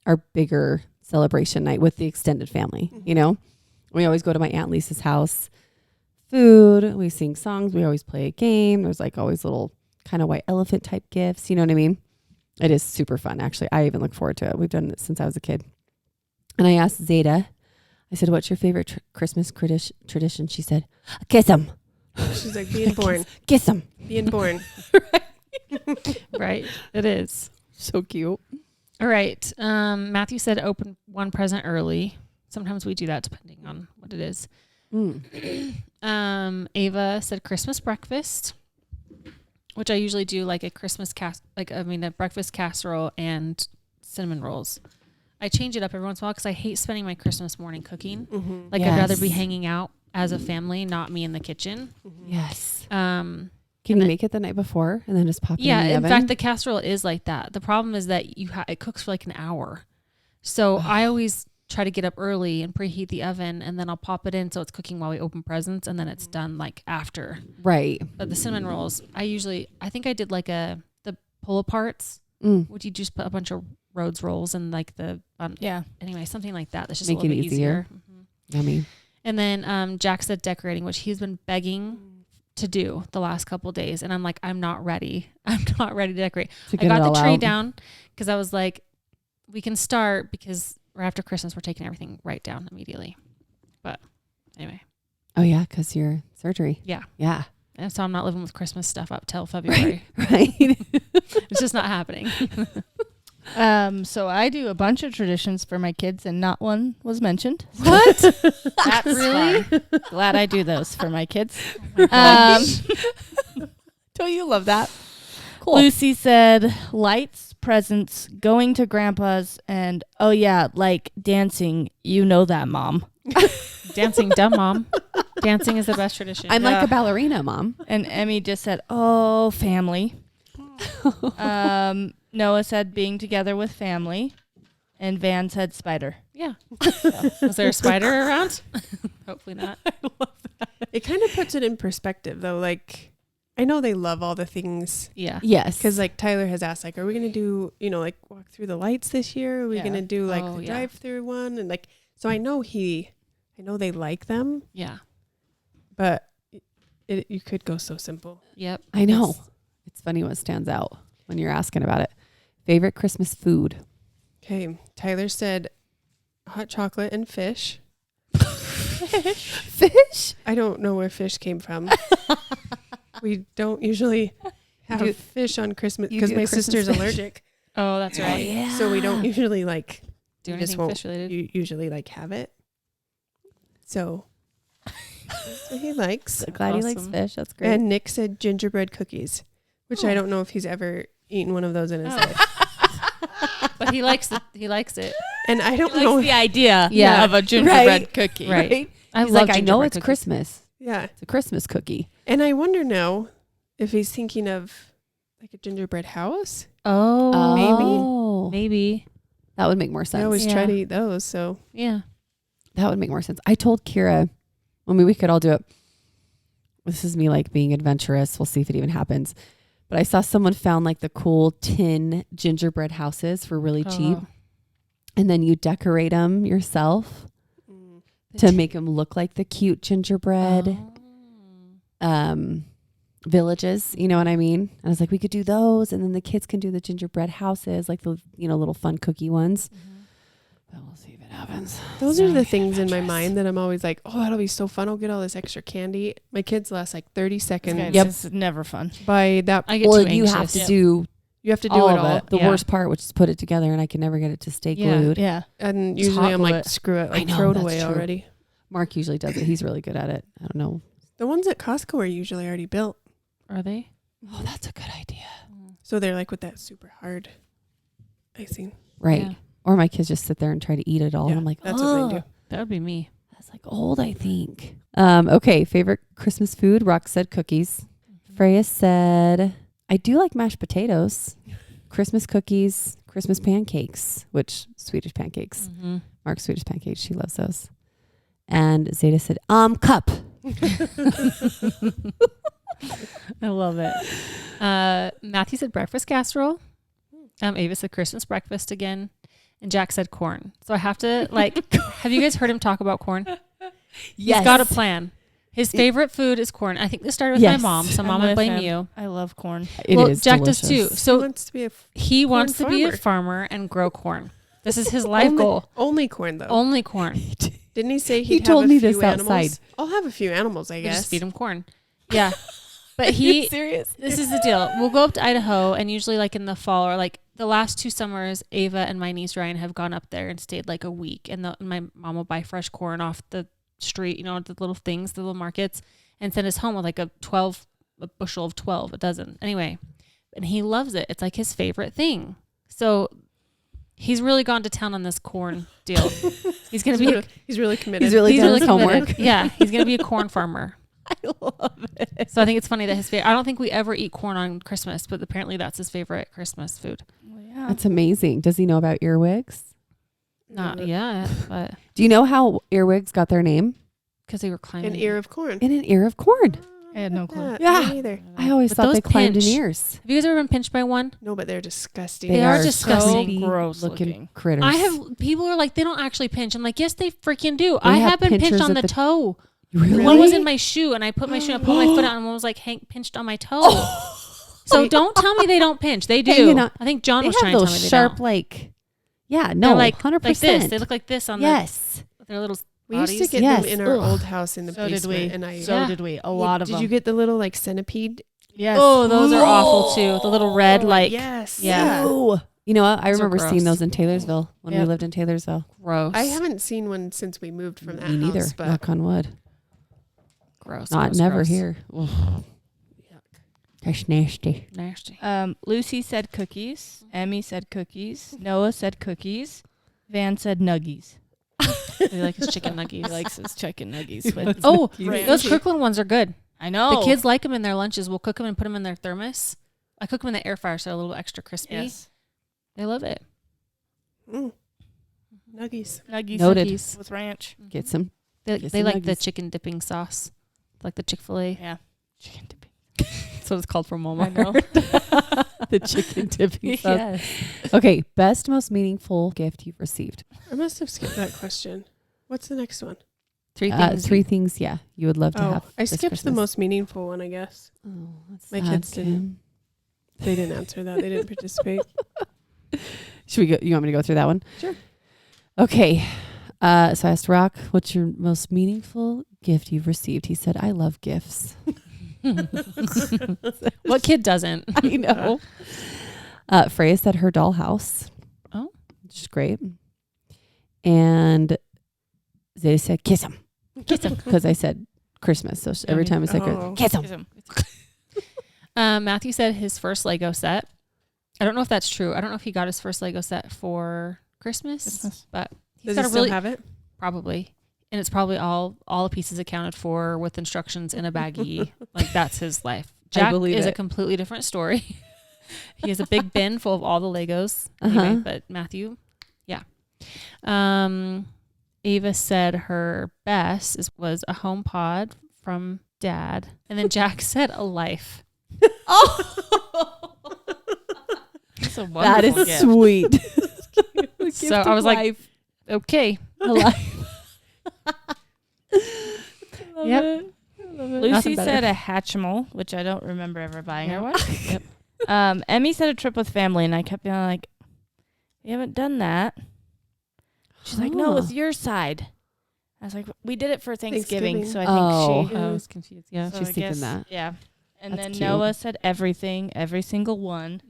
our bigger celebration night with the extended family. You know, we always go to my Aunt Lisa's house. Food, we sing songs, we always play a game. There's like always little kind of white elephant type gifts. You know what I mean? It is super fun. Actually, I even look forward to it. We've done it since I was a kid. And I asked Zeta, I said, "What's your favorite Christmas tradition?" She said, "Kiss him, She's like being born. kiss him." Being born. Right. It is. So cute. All right. Matthew said open one present early. Sometimes we do that depending on what it is. Ava said Christmas breakfast, which I usually do like a Christmas a breakfast casserole and cinnamon rolls. I change it up every once in a while because I hate spending my Christmas morning cooking. Mm-hmm. Like I'd rather be Yes. hanging out as a family, not me in the kitchen. Yes. Um, Can you make it the night before and then just pop it yeah, in the in oven? fact, the casserole is like that. The problem is that it cooks for like an hour. So I always try to get up early and preheat the oven, and then I'll pop it in so it's cooking while we open presents, and then it's done like after. Right. But the cinnamon rolls, I think I did like the pull aparts. Mm. Would you just put a bunch of Rhodes rolls and like Yeah. anyway, something like that. That's just Make a little it bit easier. easier. Yummy. And then Jack said decorating, which he's been begging to do the last couple of days. And I'm like, I'm not ready. I'm not ready to decorate. To I get got it the all tree out. down because I was like, we can start because we're after Christmas. We're taking everything right down immediately. But anyway, Oh yeah, because your surgery. Yeah. Yeah. and so I'm not living with Christmas stuff up till February. Right. It's just not happening. So I do a bunch of traditions for my kids, and not one was mentioned. What? That's Really? fun. Glad I do those for my kids. Don't you love that? Cool. Lucy said lights, presents, going to grandpa's, and oh yeah, like dancing. You know that, Mom. Dancing dumb mom. Dancing is the best tradition. I'm Yeah. like a ballerina, Mom. And Emmy just said, oh, family. Noah said being together with family. And Van said spider. Yeah. Was there a spider around? Hopefully not. It kind of puts it in perspective, though. Like, I know they love all the things. Yeah. Yes. Because, like, Tyler has asked, like, are we going to do, like, walk through the lights this year? Are we Yeah. going to do, like, Oh, the yeah. drive-through one? And, like, so I know they like them, Yeah. but you could go so simple. Yep. I know. It's funny what stands out when you're asking about it. Favorite Christmas food? Okay. Tyler said hot chocolate and fish. Fish? I don't know where fish came from. We don't usually have do- fish on Christmas you because do my Christmas sister's fish. allergic. Oh, that's right. yeah. So we don't usually, like, Do you just anything won't fish related? you usually, like, have it. So that's what he likes. Glad he likes Awesome. fish. That's great. And Nick said gingerbread cookies, which I Oh. don't know if he's ever eaten one of those in his Oh. life. But he likes it. He likes it. And I don't Likes know. the idea Yeah. of a gingerbread Right. cookie. Right. I He's love like, I know gingerbread it's cookies. Christmas. Yeah. It's a Christmas cookie. And I wonder now if he's thinking of, like, a gingerbread house. Oh, Oh. maybe. That would make more sense. I always try Yeah. to eat those. So Yeah. That would make more sense. I told Kira, we could all do it. This is me like being adventurous. We'll see if it even happens. But I saw someone found like the cool tin gingerbread houses for really cheap. Oh. And then you decorate them yourself to make them look like the cute gingerbread Oh. villages. You know what I mean? And I was like, we could do those. And then the kids can do the gingerbread houses, like the, little fun cookie ones. But we'll see if it happens. those are the Very things in my adventurous. mind that I'm always like, oh, that'll be so fun. I'll get all this extra candy. My kids last like 30 seconds. Yep. It's never fun. By that, I get Well, too you have anxious. to do you have to do all it of all. it. The Yeah. worst part, which is put it together, and I can never get it to stay Yeah. glued. Yeah. And Just usually hot I'm glue like, it. screw it. I Like, know, throw it that's away true. already. Mark usually does it. He's really good at it. I don't know. The ones at Costco are usually already built. Are they? Oh, that's a good idea. So they're like with that super hard icing. Right. Yeah. Or my kids just sit there and try to eat it all. Yeah, and I'm like, that's what they do. "Ugh." That would be me. That's like old, I think. Okay. Favorite Christmas food? Rock said cookies. Freya said, I do like mashed potatoes, Christmas cookies, Christmas pancakes, which Swedish pancakes. Mm-hmm. Mark's Swedish pancakes. She loves those. And Zeta said, cup. I love it. Matthew said breakfast casserole. Ava said Christmas breakfast again. And Jack said corn. So I have to have you guys heard him talk about corn? Yes. He's got a plan. His favorite food is corn. I think this started with Yes. my mom, so I'm mom, I with blame him. you. I love corn. It well, is Jack does too. delicious. He So wants to be a he wants to be a farmer. farmer and grow corn. This is his life only, goal. only corn though. Only corn. Didn't he say He he'd told have me a few this animals? outside. I'll have a few animals, I We guess. just feed him corn. Yeah. But he serious? This is the deal. We'll go up to Idaho, and usually like in the fall or like the last 2 summers, Ava and my niece Ryan have gone up there and stayed like a week. And my mom will buy fresh corn off the street, the little things, the little markets, and send us home with like a bushel of 12, a dozen. Anyway, and he loves it. It's like his favorite thing. So He's really gone to town on this corn deal. He's gonna be. He's really committed. He's really He's done really his committed. homework. Yeah, he's gonna be a corn farmer. I love it. So I think it's funny that his favorite. I don't think we ever eat corn on Christmas, but apparently that's his favorite Christmas food. Well, yeah. That's amazing. Does he know about earwigs? Not yet, but Do you know how earwigs got their name? because they were climbing. An ear of corn. In an ear of corn. I had no clue. Yeah. Me neither. I always But thought those they climbed in pinch. ears. Have you guys ever been pinched by one? No, but they're disgusting. They are disgusting. creepy Gross looking looking. critters. I have people are like they don't actually pinch. I'm like, yes, they freaking do. They I have have been pinched pinchers on at the the- toe. Really? One was in my shoe, and I put my shoe, and I put my foot out, and one was like pinched on my toe. So don't tell me they don't pinch. They do. Hanging on- I think John They was have trying to tell those me they sharp, don't. like, yeah, They're no, like 100%. like this. They look like this on yes. their little We used to bodies. get Yes. them in our Ugh. old house in the So did basement. we. And I So Yeah. did we. A lot of did them. you get the little like centipede? Yes. Oh, those are awful too. The little red, like Yes. Yeah. Ooh. You know what? I Those are remember seeing gross. those in Taylorsville when we Yep. lived in Taylorsville. gross. I haven't seen one since we moved from that Me neither. house, but Knock on wood. gross. Not gross, never gross. here. Ugh. That's nasty. Nasty. Lucy said cookies. Emmy said cookies. Noah said cookies. Van said nuggies. They like his chicken He nuggies. likes his chicken nuggies. With Oh, Ranch. those Kirkland ones are good. I know. The kids like them in their lunches. We'll cook them and put them in their thermos. I cook them in the air fryer so they're a little extra crispy. Yes. They love it. mm. Nuggies. Nuggies. Noted. Cookies. With ranch. Get some. They Get they some like the nuggies. chicken dipping sauce, like the Chick-fil-A. Yeah. Chicken dipping. That's what it's called from I Walmart. know. The chicken dipping sauce. Yes. Okay, best, most meaningful gift you've received. I must have skipped that question. What's the next one? Three things, yeah, you would love to Oh, have. I this skipped the Christmas. most meaningful one, I guess. Oh, that's My sad, kids didn't. Kim. They didn't answer that. They didn't participate. Should we go? You want me to go through that one? Sure. Okay. So I asked Rock, what's your most meaningful gift you've received? He said, I love gifts. What kid doesn't? I know. Freya said her dollhouse. Oh. Which is great. And Zeta said, kiss him. Kiss him. Because I said Christmas. So every time it's like, Oh. kiss him. Kiss 'em. Matthew said his first Lego set. I don't know if that's true. I don't know if he got his first Lego set for Christmas. But he's Does got he a still really have it? probably, and it's probably all the pieces accounted for with instructions in a baggie. Like that's his life. I Jack believe is a it. completely different story. He has a big bin full of all the Legos. Anyway, Uh-huh. but Matthew, yeah. Ava said her best was a home pod from Dad, and then Jack said a life. That's a That wonderful is gift. sweet. So I was like, okay, a life. yep. Lucy Nothing better. said a Hatchimal, which I don't remember ever buying her one. Yep. Emmy said a trip with family, and I kept being like, "We haven't done that." She's like, "No, it's your side." I was like, "We did it for Thanksgiving, Thanksgiving. so I think she." I was confused. Yeah. so she's I thinking guess- that. Yeah. And That's then cute. Noah said everything, every single one,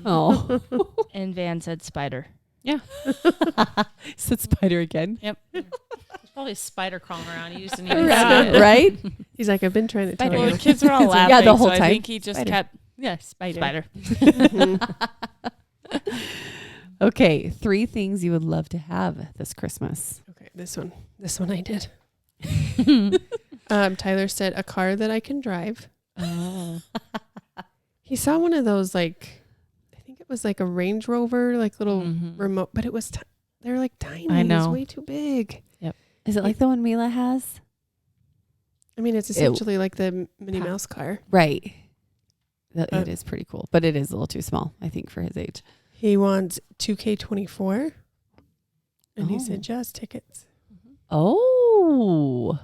Oh. and Van said spider. Said spider again. Yep. There's probably a spider crawling around. You just didn't even Right. see it. Right? He's like, I've been trying to tell Spider. Well, you. the kids were all laughing. Yeah, the whole so I time. think he just Spider. kept Yeah, spider. spider. Okay, 3 things you would love to have this Christmas. Okay, this one I did. Tyler said a car that I can drive. Oh. He saw one of those, like, I think it was like a Range Rover, like little Mhm. remote, but it was, they're like tiny. I It was know. way too big. Is it like the one Mila has? I mean, it's essentially like the Minnie Mouse car. Right. It Uh, is pretty cool, but it is a little too small, I think, for his age. He wants 2K24. And he Oh. said jazz tickets. Oh.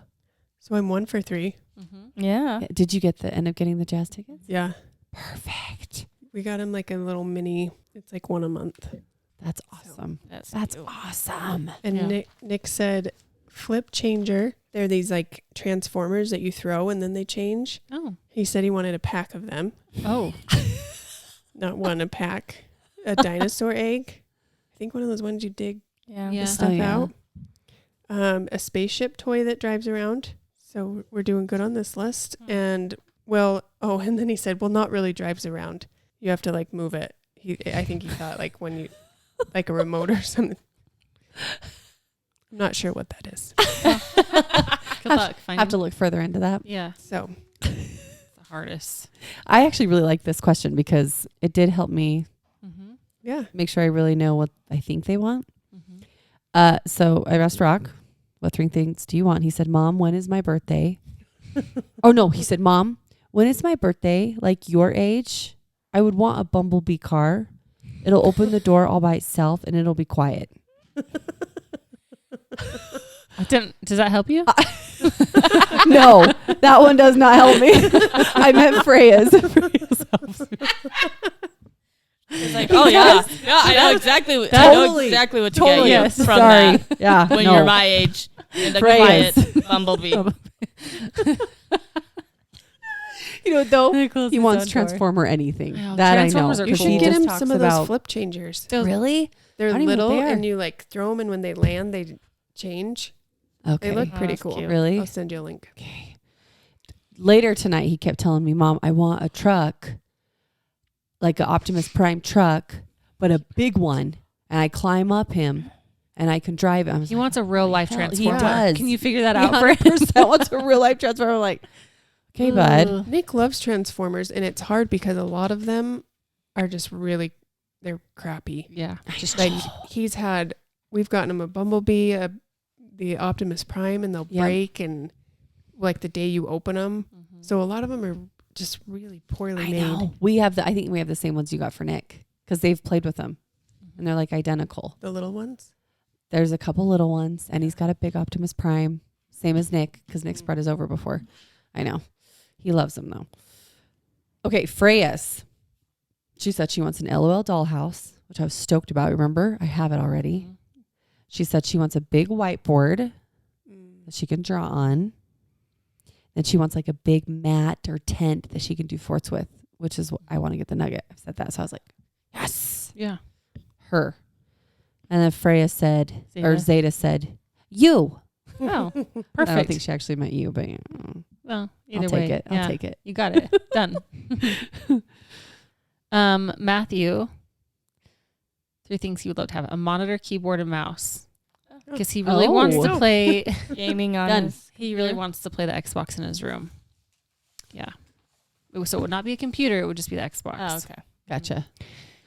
So I'm 1 for 3. Mm-hmm. Yeah. Did you end up getting the jazz tickets? Yeah. Perfect. We got him like a little mini, it's like one a month. That's awesome. That's That's cute. awesome. And Yeah. Nick said flip changer. They're these like transformers that you throw and then they change. Oh. He said he wanted a pack of them. Oh. Not one, a pack. A dinosaur egg. I think one of those ones you dig Yeah. Yeah. the stuff Oh, yeah. out. A spaceship toy that drives around. So we're doing good on this list. Hmm. And and then he said, well, not really drives around. You have to like move it. I think he thought like when you like a remote or something. I'm not sure what that is. Good luck. Have to look further into that. Yeah, So it's the hardest. I actually really like this question because it did help me Mm-hmm. yeah. make sure I really know what I think they want. Mm-hmm. So I asked Rock, what 3 things do you want? He said, Mom, when is my birthday? Oh no, he said, Mom, when is my birthday? Like your age? I would want a bumblebee car. It'll open the door all by itself and it'll be quiet. Does that help you? No, that one does not help me. I meant Freya's. Freya's helps me. It's like, oh yeah, I know exactly. I know Totally. exactly what to Totally. get you Yes. from Sorry. that Yeah. when no. you're my age. And the Freya's. quiet bumblebee. You know, though, He closed he his wants own door. Transformer anything. Yeah, That Transformers I are know. You cool. should He get just him talks some of those about- flip changers. Really? They're I don't even know little what they are. and you like throw them and when they land, they change. Okay. They look Oh, pretty that's cool. cute. Really? I'll send you a link. Okay. Later tonight, he kept telling me, Mom, I want a truck, like an Optimus Prime truck, but a big one. And I climb up him and I can drive it. I was He like, wants a real life hell, transformer. he does. Can you figure that He out for him? 100% wants a real life transformer. I'm like, okay, bud. Nick loves Transformers and it's hard because a lot of them are just really, they're crappy. Yeah, just Like we've gotten him a Bumblebee, the Optimus Prime, and they'll Yep. break and like the day you open them. So a lot of them are just really poorly I made. know. I think we have the same ones you got for Nick because they've played with them and they're like identical. The little ones. There's a couple little ones and he's got a big Optimus Prime, same as Nick because Nick's brought his over before. I know. He loves them though. Okay, Freya's. She said she wants an LOL dollhouse, which I was stoked about. Remember? I have it already. She said she wants a big whiteboard that she can draw on. Then she wants like a big mat or tent that she can do forts with, which is what I want to get the Nugget. I said that. So I was like, yes, Yeah. her. And then Freya said, or Zeta. Zeta said, you. Oh, I don't perfect. think she actually meant you, but Well, either I'll way, take it. yeah, I'll take it. You got it. Done. Matthew, 3 things he would love to have: a monitor, keyboard, and mouse. Because he really wants to Oh. play. Gaming on Done. his He really computer. wants to play the Xbox in his room. Yeah. So it would not be a computer; it would just be the Xbox. Oh, okay. Gotcha.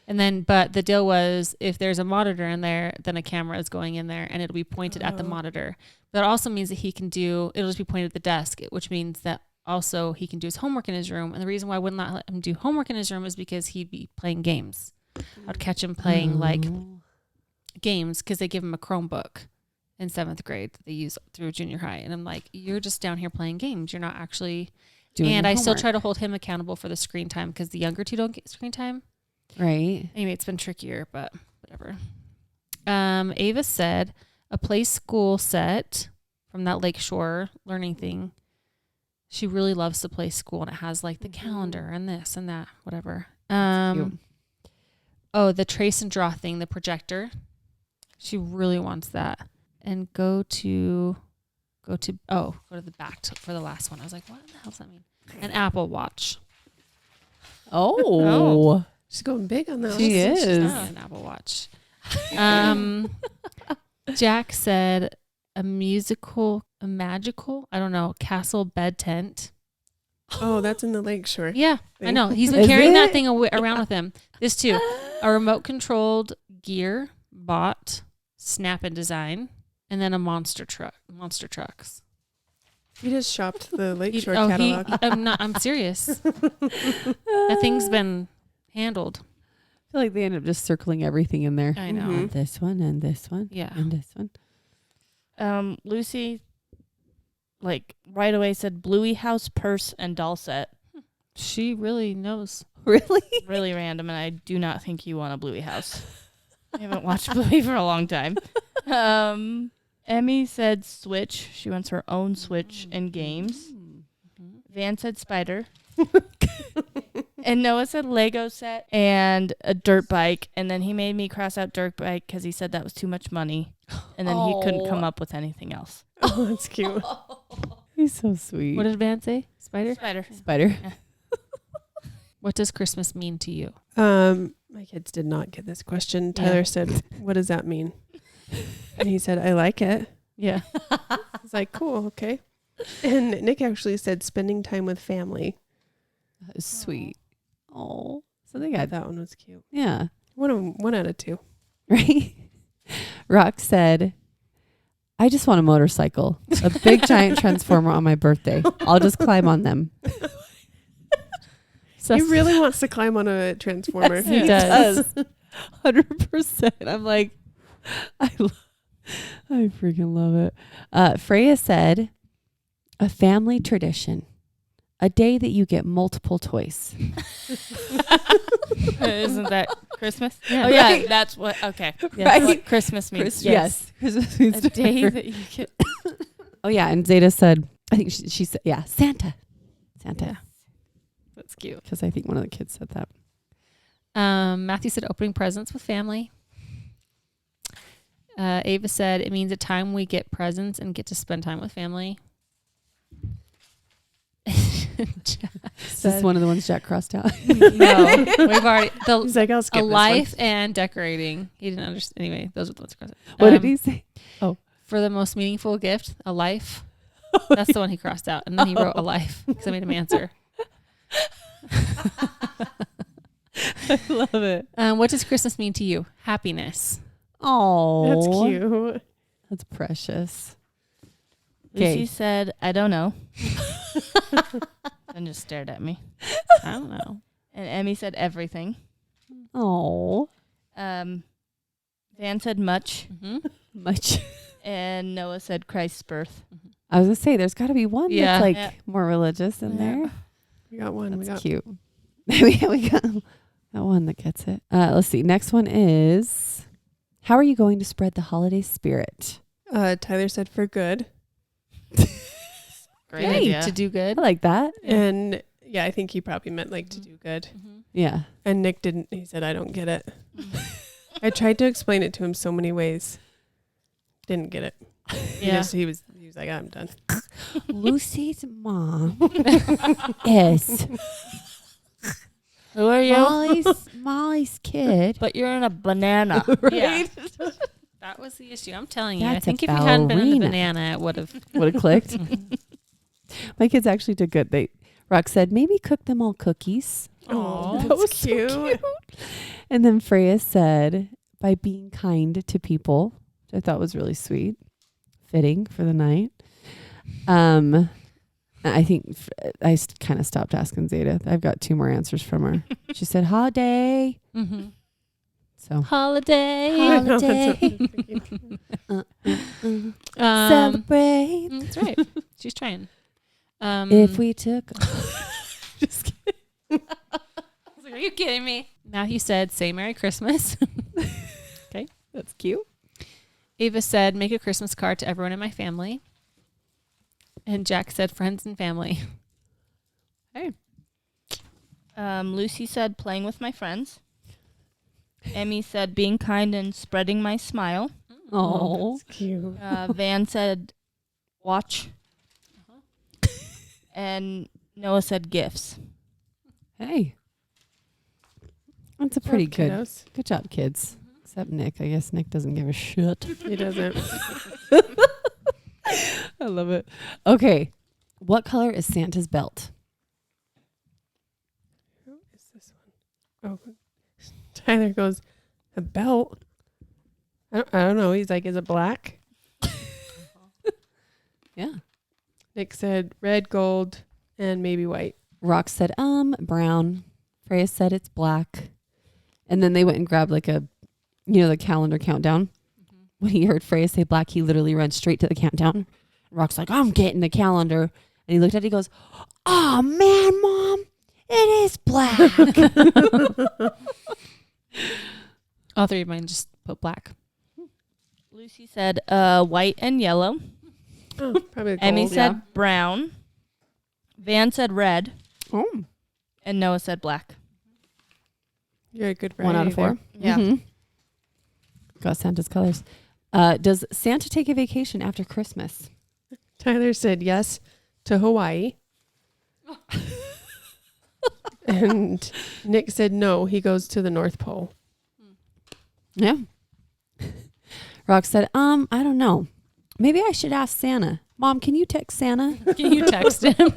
And then, but the deal was, if there's a monitor in there, then a camera is going in there, and it'll be pointed at the Oh. monitor. That also means that he can do. It'll just be pointed at the desk, which means that also he can do his homework in his room. And the reason why I would not let him do homework in his room is because he'd be playing games. I'd catch him playing like Oh. games because they give him a Chromebook in 7th grade that they use through junior high. And I'm like, you're just down here playing games. You're not actually. Doing and your I still homework. try to hold him accountable for the screen time because the younger 2 don't get screen time. Right. Anyway, it's been trickier, but whatever. Ava said a play school set from that Lakeshore learning thing. She really loves to play school, and it has like the calendar and this and that, whatever. Cute. Oh, the trace and draw thing, the projector. She really wants that. And go to the back for the last one. I was like, what the hell does that mean? An Apple Watch. Oh. She's going big on that. She one. is. She's not an Apple Watch. Jack said a magical, I don't know, castle bed tent. Oh, that's in the Lakeshore. Yeah, I Thing. know. He's been Is carrying that it? thing around with him. This too. A remote controlled gear bot, Snap and Design, and then a monster trucks. He just shopped the Lakeshore Oh, catalog. I'm serious. That thing's been handled. I feel like they end up just circling everything in there. I know. Mhm. And this one and this one. Yeah. And this one. Lucy, like right away said Bluey house, purse, and doll set. She really knows. Really? Really random, and I do not think you want a Bluey house. I haven't watched Bluey for a long time. Emmy said Switch. She wants her own Switch and games. Van said Spider. And Noah said Lego set and a dirt bike. And then he made me cross out dirt bike because he said that was too much money. And then he couldn't come up with anything else. Oh, that's cute. He's so sweet. What did Van say? Spider? Spider. Spider? What does Christmas mean to you? My My kids did not get this question. Yeah. Tyler said, "What does that mean?" And he said, "I like it." Yeah. I was like, "Cool, okay." And Nick actually said, "Spending time with family." That was sweet. Oh, so they I got thought that one was cute. yeah. 1 out of 2. Right? Rock said, I just want a motorcycle, a big giant transformer on my birthday. I'll just climb on them. So He really wants to climb on a transformer. He does. 100%. I'm like, I freaking love it. Freya said, a family tradition, a day that you get multiple toys. Isn't that Christmas? Yeah. Oh yeah, Right. that's what. Okay, Yeah. that's Right. what Christmas means. Yes. Christmas means A day to her. that you get. Oh yeah, and Zeta said, I think she said, yeah, Santa. Yeah. That's cute. Because I think one of the kids said that. Matthew said opening presents with family. Ava said it means a time we get presents and get to spend time with family. Is this one of the ones Jack crossed out? No, we've already He's like, "I'll skip a this life and decorating. He didn't understand. Anyway, those are the ones he crossed out. What did he say? For the most meaningful gift, a life. That's the one he crossed out, and then he wrote a life because I made him answer. I love it. What does Christmas mean to you? Happiness. Oh, That's cute. That's precious. Lucy Okay. said, "I don't know," and just stared at me. I don't know. And Emmy said everything. Oh, Van said much, Mm-hmm. much. and Noah said Christ's birth. I was gonna say there's got to be one Yeah. that's like Yeah. more religious in there. We got one. That's cute. we got that one that gets it. Let's see. Next one is, how are you going to spread the holiday spirit? Tyler said for good. Great Hey, idea. To do I good. like that. And yeah, I think he probably meant like to do good. Mm-hmm. Yeah. And Nick didn't. He said, "I don't get it." I tried to explain it to him so many ways. Didn't get it. Yeah. He was like, "I'm done." Lucy's mom is Who are you? Molly's kid. But you're in a banana. Yeah. That was the issue. I'm telling you. I That's a think if you hadn't been in the ballerina. banana, it would have. Would have clicked. My kids actually did good. Rock said, maybe cook them all cookies. Oh, Aw, that was cute. And then Freya said, by being kind to people, which I thought was really sweet, fitting for the night. I think I kind of stopped asking Zeta. I've got 2 more answers from her. She said, holiday. Mm-hmm. So, Holiday. I know, that's what Holiday. I'm thinking. Celebrate. That's right. She's trying. If we took. Just kidding. I was like, are you kidding me? Matthew said, say Merry Christmas. That's cute. Ava said, make a Christmas card to everyone in my family. And Jack said, friends and family. Lucy said playing with my friends. Emmy said being kind and spreading my smile. Oh. That's cute. Van said watch. And Noah said gifts. Hey. That's a pretty good. Kiddos. Good job, kids. Except Nick. I guess Nick doesn't give a shit. He doesn't. I love it. Okay. What color is Santa's belt? Who is this one? Oh, Tyler goes, a belt? I don't know. He's like, is it black? Yeah. Nick said red, gold, and maybe white. Rock said, brown. Freya said it's black. And then they went and grabbed like the calendar countdown. When he heard Freya say black, he literally ran straight to the countdown. Rock's like, I'm getting the calendar. And he looked at it, he goes, oh man, Mom, it is black. All 3 of mine just put black. Lucy said white and yellow. Oh, probably gold. Emmy said brown. Van said red. Oh. And Noah said black. You're a good 1 out of 4. Yeah. Mhm. Got Santa's colors. Does Santa take a vacation after Christmas? Tyler said yes to Hawaii. And Nick said no, he goes to the North Pole. Yeah. Rock said, I don't know. Maybe I should ask Santa. Mom, can you text Santa? Can you text him?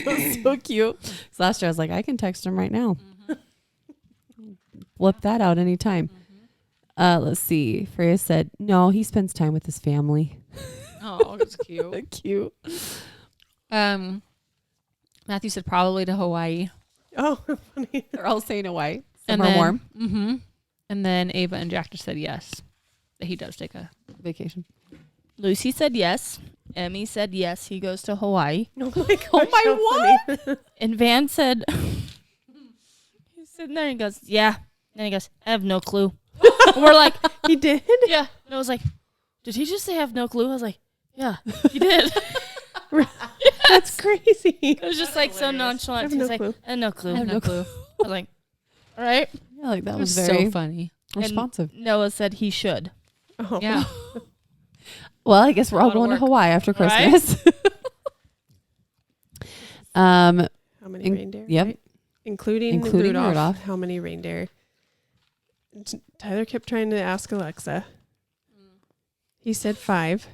That's so cute. So last year I was like, I can text him right now. Flip that out anytime. Let's see. Freya said, no, he spends time with his family. Oh, it's cute. Cute. Matthew said probably to Hawaii. Oh, funny. They're all saying Hawaii. And Somewhere then, warm. Mm-hmm. And then Ava and Jack just said yes. That he does take a Vacation. Lucy said yes. Emmy said yes. He goes to Hawaii. Oh my gosh. Oh my, how funny. And Van said, he's sitting there and he goes, yeah. And he goes, I have no clue. And we're like, He did? yeah. And I was like, did he just say I have no clue? I was like, yeah, he did. That's crazy. It was just like so I nonchalant. have He's no like, clue. I have no clue. I have no clue. I was like, all right. Yeah, like that That was was very so funny. responsive. And Noah said he should. Oh. Yeah. Well, I guess we're all Lot of going to work. Hawaii after Right? Christmas. How many reindeer? Yep. right? Including Including Rudolph. How many reindeer? Tyler kept trying to ask Alexa. He said 5.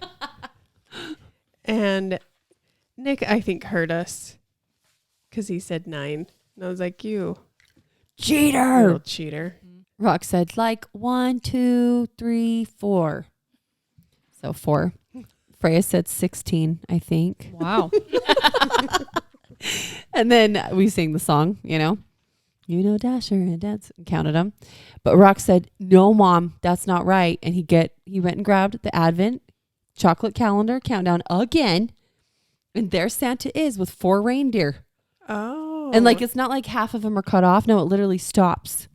And Nick, I think, heard us because he said 9. And I was like, you Cheater. little cheater. Rock said like 1, 2, 3, 4. So 4. Freya said 16, I think. Wow. And then we sing the song, Dasher and Dance, and counted them. But Rock said, no, Mom, that's not right. And he went and grabbed the Advent chocolate calendar countdown again. And there Santa is with 4 reindeer. Oh. And it's not like half of them are cut off. No, it literally stops.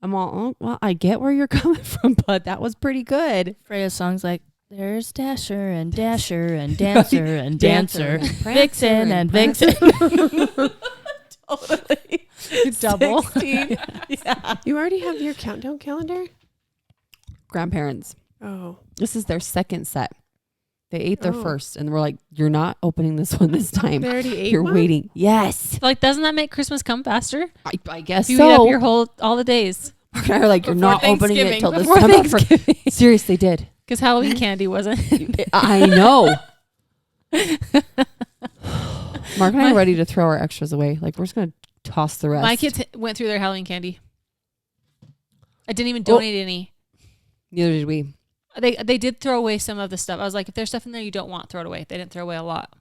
I'm all, oh, well, I get where you're coming from, but that was pretty good. Freya's song's like, there's Dasher and Dasher and Dancer and Dancer, Vixen and Vixen. Totally. Double. 16. Yeah. You already have your countdown calendar? Grandparents. Oh. This is their second set. They ate their Oh. first, and we're like, you're not opening this one this time. They already ate You're one? waiting. Yes. Like, doesn't that make Christmas come faster? I guess You so. eat up your all the days. Mark and I are like, you're Before not opening it Thanksgiving. till Before December. Thanksgiving. Seriously, did. Because Halloween candy wasn't. I know. Mark and I are ready to throw our extras away. Like, we're just going to toss the rest. My kids went through their Halloween candy. I didn't even donate any. Neither did we. They did throw away some of the stuff. I was like, if there's stuff in there you don't want, throw it away. They didn't throw away a lot.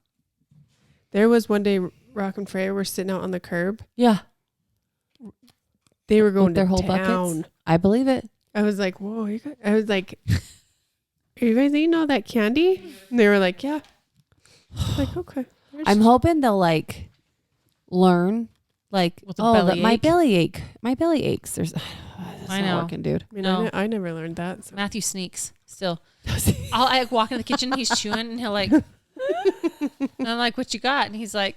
There was one day Rock and Freya were sitting out on the curb. Yeah. They were going With their to whole town. buckets. I believe it. I was like, whoa. I was like, are you guys eating all that candy? And they were like, yeah. I was like, okay. I'm hoping they'll learn With a that belly my ache. belly aches. There's that's I not know. working, dude. I mean, No. I never learned that. So. Matthew sneaks still. I walk in the kitchen, he's chewing, and he'll and I'm like, what you got? And he's like,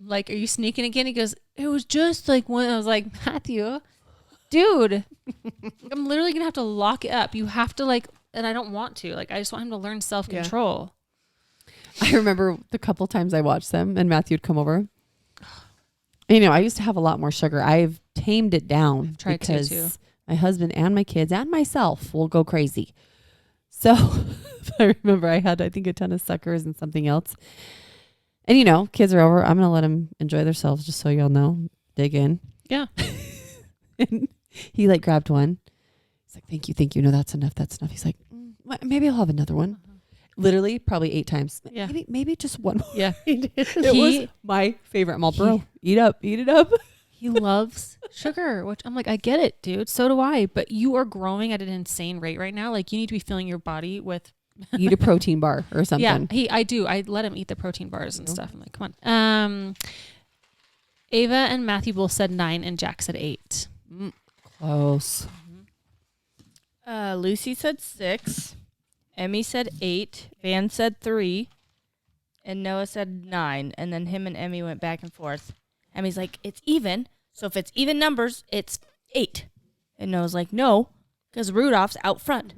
are you sneaking again? He goes, it was just like one. I was like, Matthew, dude, I'm literally gonna have to lock it up. You have to and I don't want to. I just want him to learn self-control. I remember the couple times I watched them and Matthew would come over. I used to have a lot more sugar. I've tamed it down I've tried to, because too. my husband and my kids and myself will go crazy. So I remember I had, I think, a ton of suckers and something else. And, kids are over. I'm going to let them enjoy themselves, just so y'all know. Dig in. Yeah. And he grabbed one. He's like, thank you. No, that's enough. He's like, maybe I'll have another one. Literally probably 8 times. Yeah. Maybe just one more. Yeah. He did. It was my favorite. I'm all, bro, eat it up. He loves sugar, which I'm like, I get it, dude. So do I. But you are growing at an insane rate right now. You need to be filling your body with. Eat a protein bar or something. Yeah, I do. I let him eat the protein bars and stuff. I'm like, come on. Ava and Matthew both said 9, and Jack said 8. Close. Lucy said 6. Emmy said 8. Van said 3. And Noah said 9. And then him and Emmy went back and forth. Emmy's like, it's even. So if it's even numbers, it's 8. And Noah's like, no, because Rudolph's out front.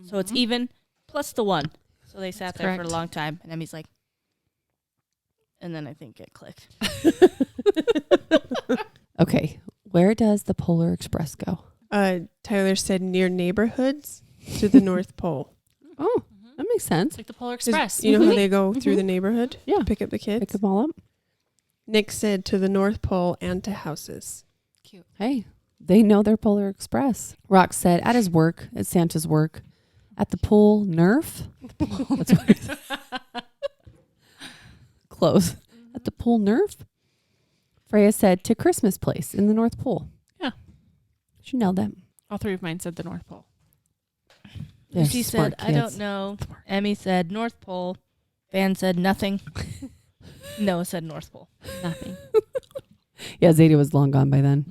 So it's even plus the 1. So they sat That's there for correct. a long time. And Emmy's like, and then I think it clicked. Okay. Where does the Polar Express go? Tyler said near neighborhoods to the North Pole. Oh, that makes sense. It's like the Polar 'Cause Express. You know how they go through the neighborhood? Yeah. Pick up the kids? Pick them all up. Nick said to the North Pole and to houses. Cute. Hey, they know their Polar Express. Rock said at his work, at Santa's work, at the pool, Nerf. That's weird. Close. At the pool, Nerf. Freya said to Christmas place in the North Pole. Yeah. She nailed that. All three of mine said the North Pole. They're She said, smart I don't kids. know. Emmy said North Pole. Van said nothing. Noah said North Pole. Nothing. Yeah, Zeta was long gone by then.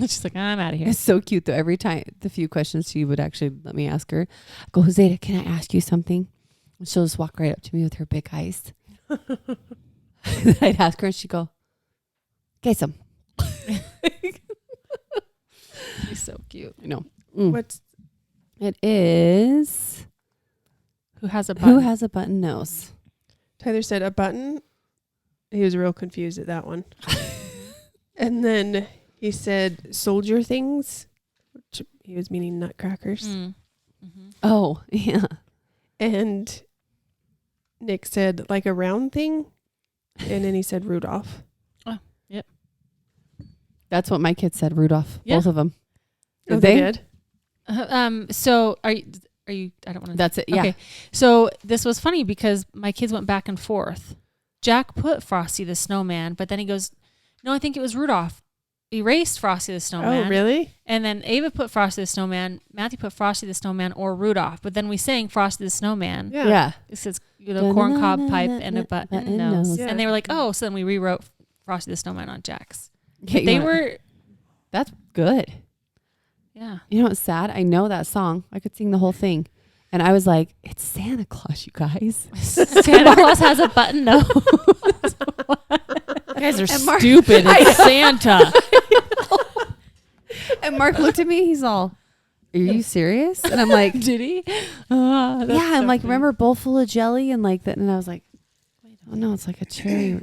She's like, I'm out of here. It's so cute though. Every time, the few questions she would actually let me ask her, I go, Zeta, can I ask you something? And she'll just walk right up to me with her big eyes. I'd ask her and she'd go, get some. She's so cute. You know. Mm. What's It is Who has a button? who has a button nose. Tyler said a button? He was real confused at that one. And then he said soldier things, which he was meaning nutcrackers. Mm. Mm-hmm. Oh, yeah. And Nick said like a round thing. And then he said Rudolph. That's what my kids said, Rudolph. Yeah. Both of them. Oh, Did they they? did? So are you, I don't want to. That's it. Yeah. Okay. So this was funny because my kids went back and forth. Jack put Frosty the Snowman, but then he goes, no, I think it was Rudolph. Erased Frosty the Snowman. Oh, really? And then Ava put Frosty the Snowman. Matthew put Frosty the Snowman or Rudolph. But then we sang Frosty the Snowman. Yeah. It says the corn cob pipe and a button nose. Yeah. And they were like, oh, so then we rewrote Frosty the Snowman on Jack's. Okay, you They wanna- were, That's good. yeah. You know what's sad? I know that song. I could sing the whole thing. And I was like, it's Santa Claus, you guys. Santa Claus has a button nose. You guys are And Mark- stupid. It's Santa. And Mark looked at me. He's all, are you serious? And I'm like, Did he? yeah. I'm like, remember bowl full of jelly? And like that. And I was like, oh no, it's like a cherry.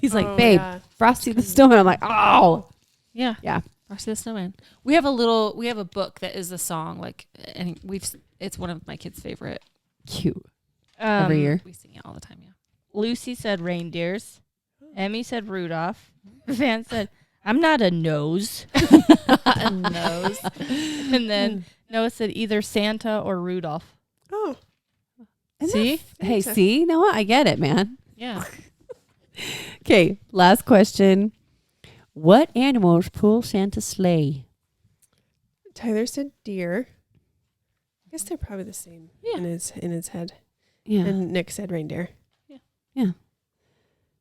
He's like, Oh, babe, yeah. Frosty the Snowman. I'm like, oh. Yeah. Yeah. Frosty the Snowman. We have a book that is the song, like, and it's one of my kids' favorite. Cute. Every year. We sing it all the time, yeah. Lucy said reindeers. Emmy said Rudolph. Van said, I'm not a nose. A nose. And then Noah said either Santa or Rudolph. Oh, See? Hey, see, Noah, I get it, man. Yeah. Okay, last question. What animals pull Santa's sleigh? Tyler said deer. I guess they're probably the same Yeah. in his head. Yeah. And Nick said reindeer.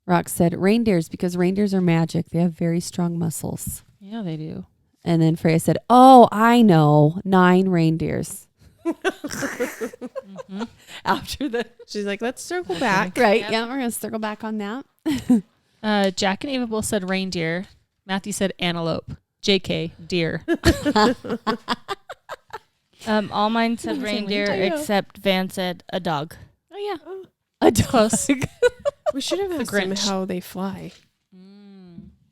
Rock said reindeers because reindeers are magic. They have very strong muscles. Yeah, they do. And then Freya said, oh, I know. 9 reindeers. Mm-hmm. After the... She's like, let's circle back. Right. Yep. Yeah, we're going to circle back on that. Jack and Ava both said reindeer. Matthew said antelope. JK, deer. All mine said reindeer, reindeer. except Van said a dog. Oh, yeah. A close. We should have asked them Grinch. how they fly.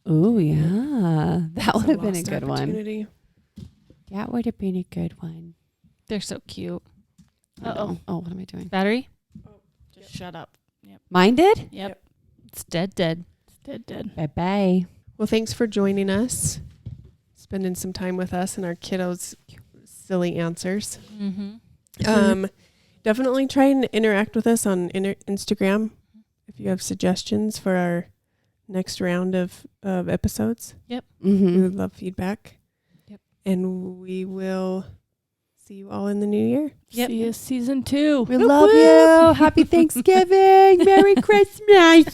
Oh, yeah. That That's would have been a lost good one. opportunity. That would have been a good one. They're so cute. Uh-oh. Oh, what am I doing? Battery? Just shut up. Mine did? Yep. It's dead. Dead. Bye-bye. Well, thanks for joining us, spending some time with us and our kiddos' silly answers. Mm-hmm. Definitely try and interact with us on Instagram if you have suggestions for our next round of episodes. We Mm-hmm. would love feedback. Yep. And we will see you all in the new year. Yep. See you season 2. We love you. Happy Thanksgiving. Merry Christmas.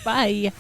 Bye.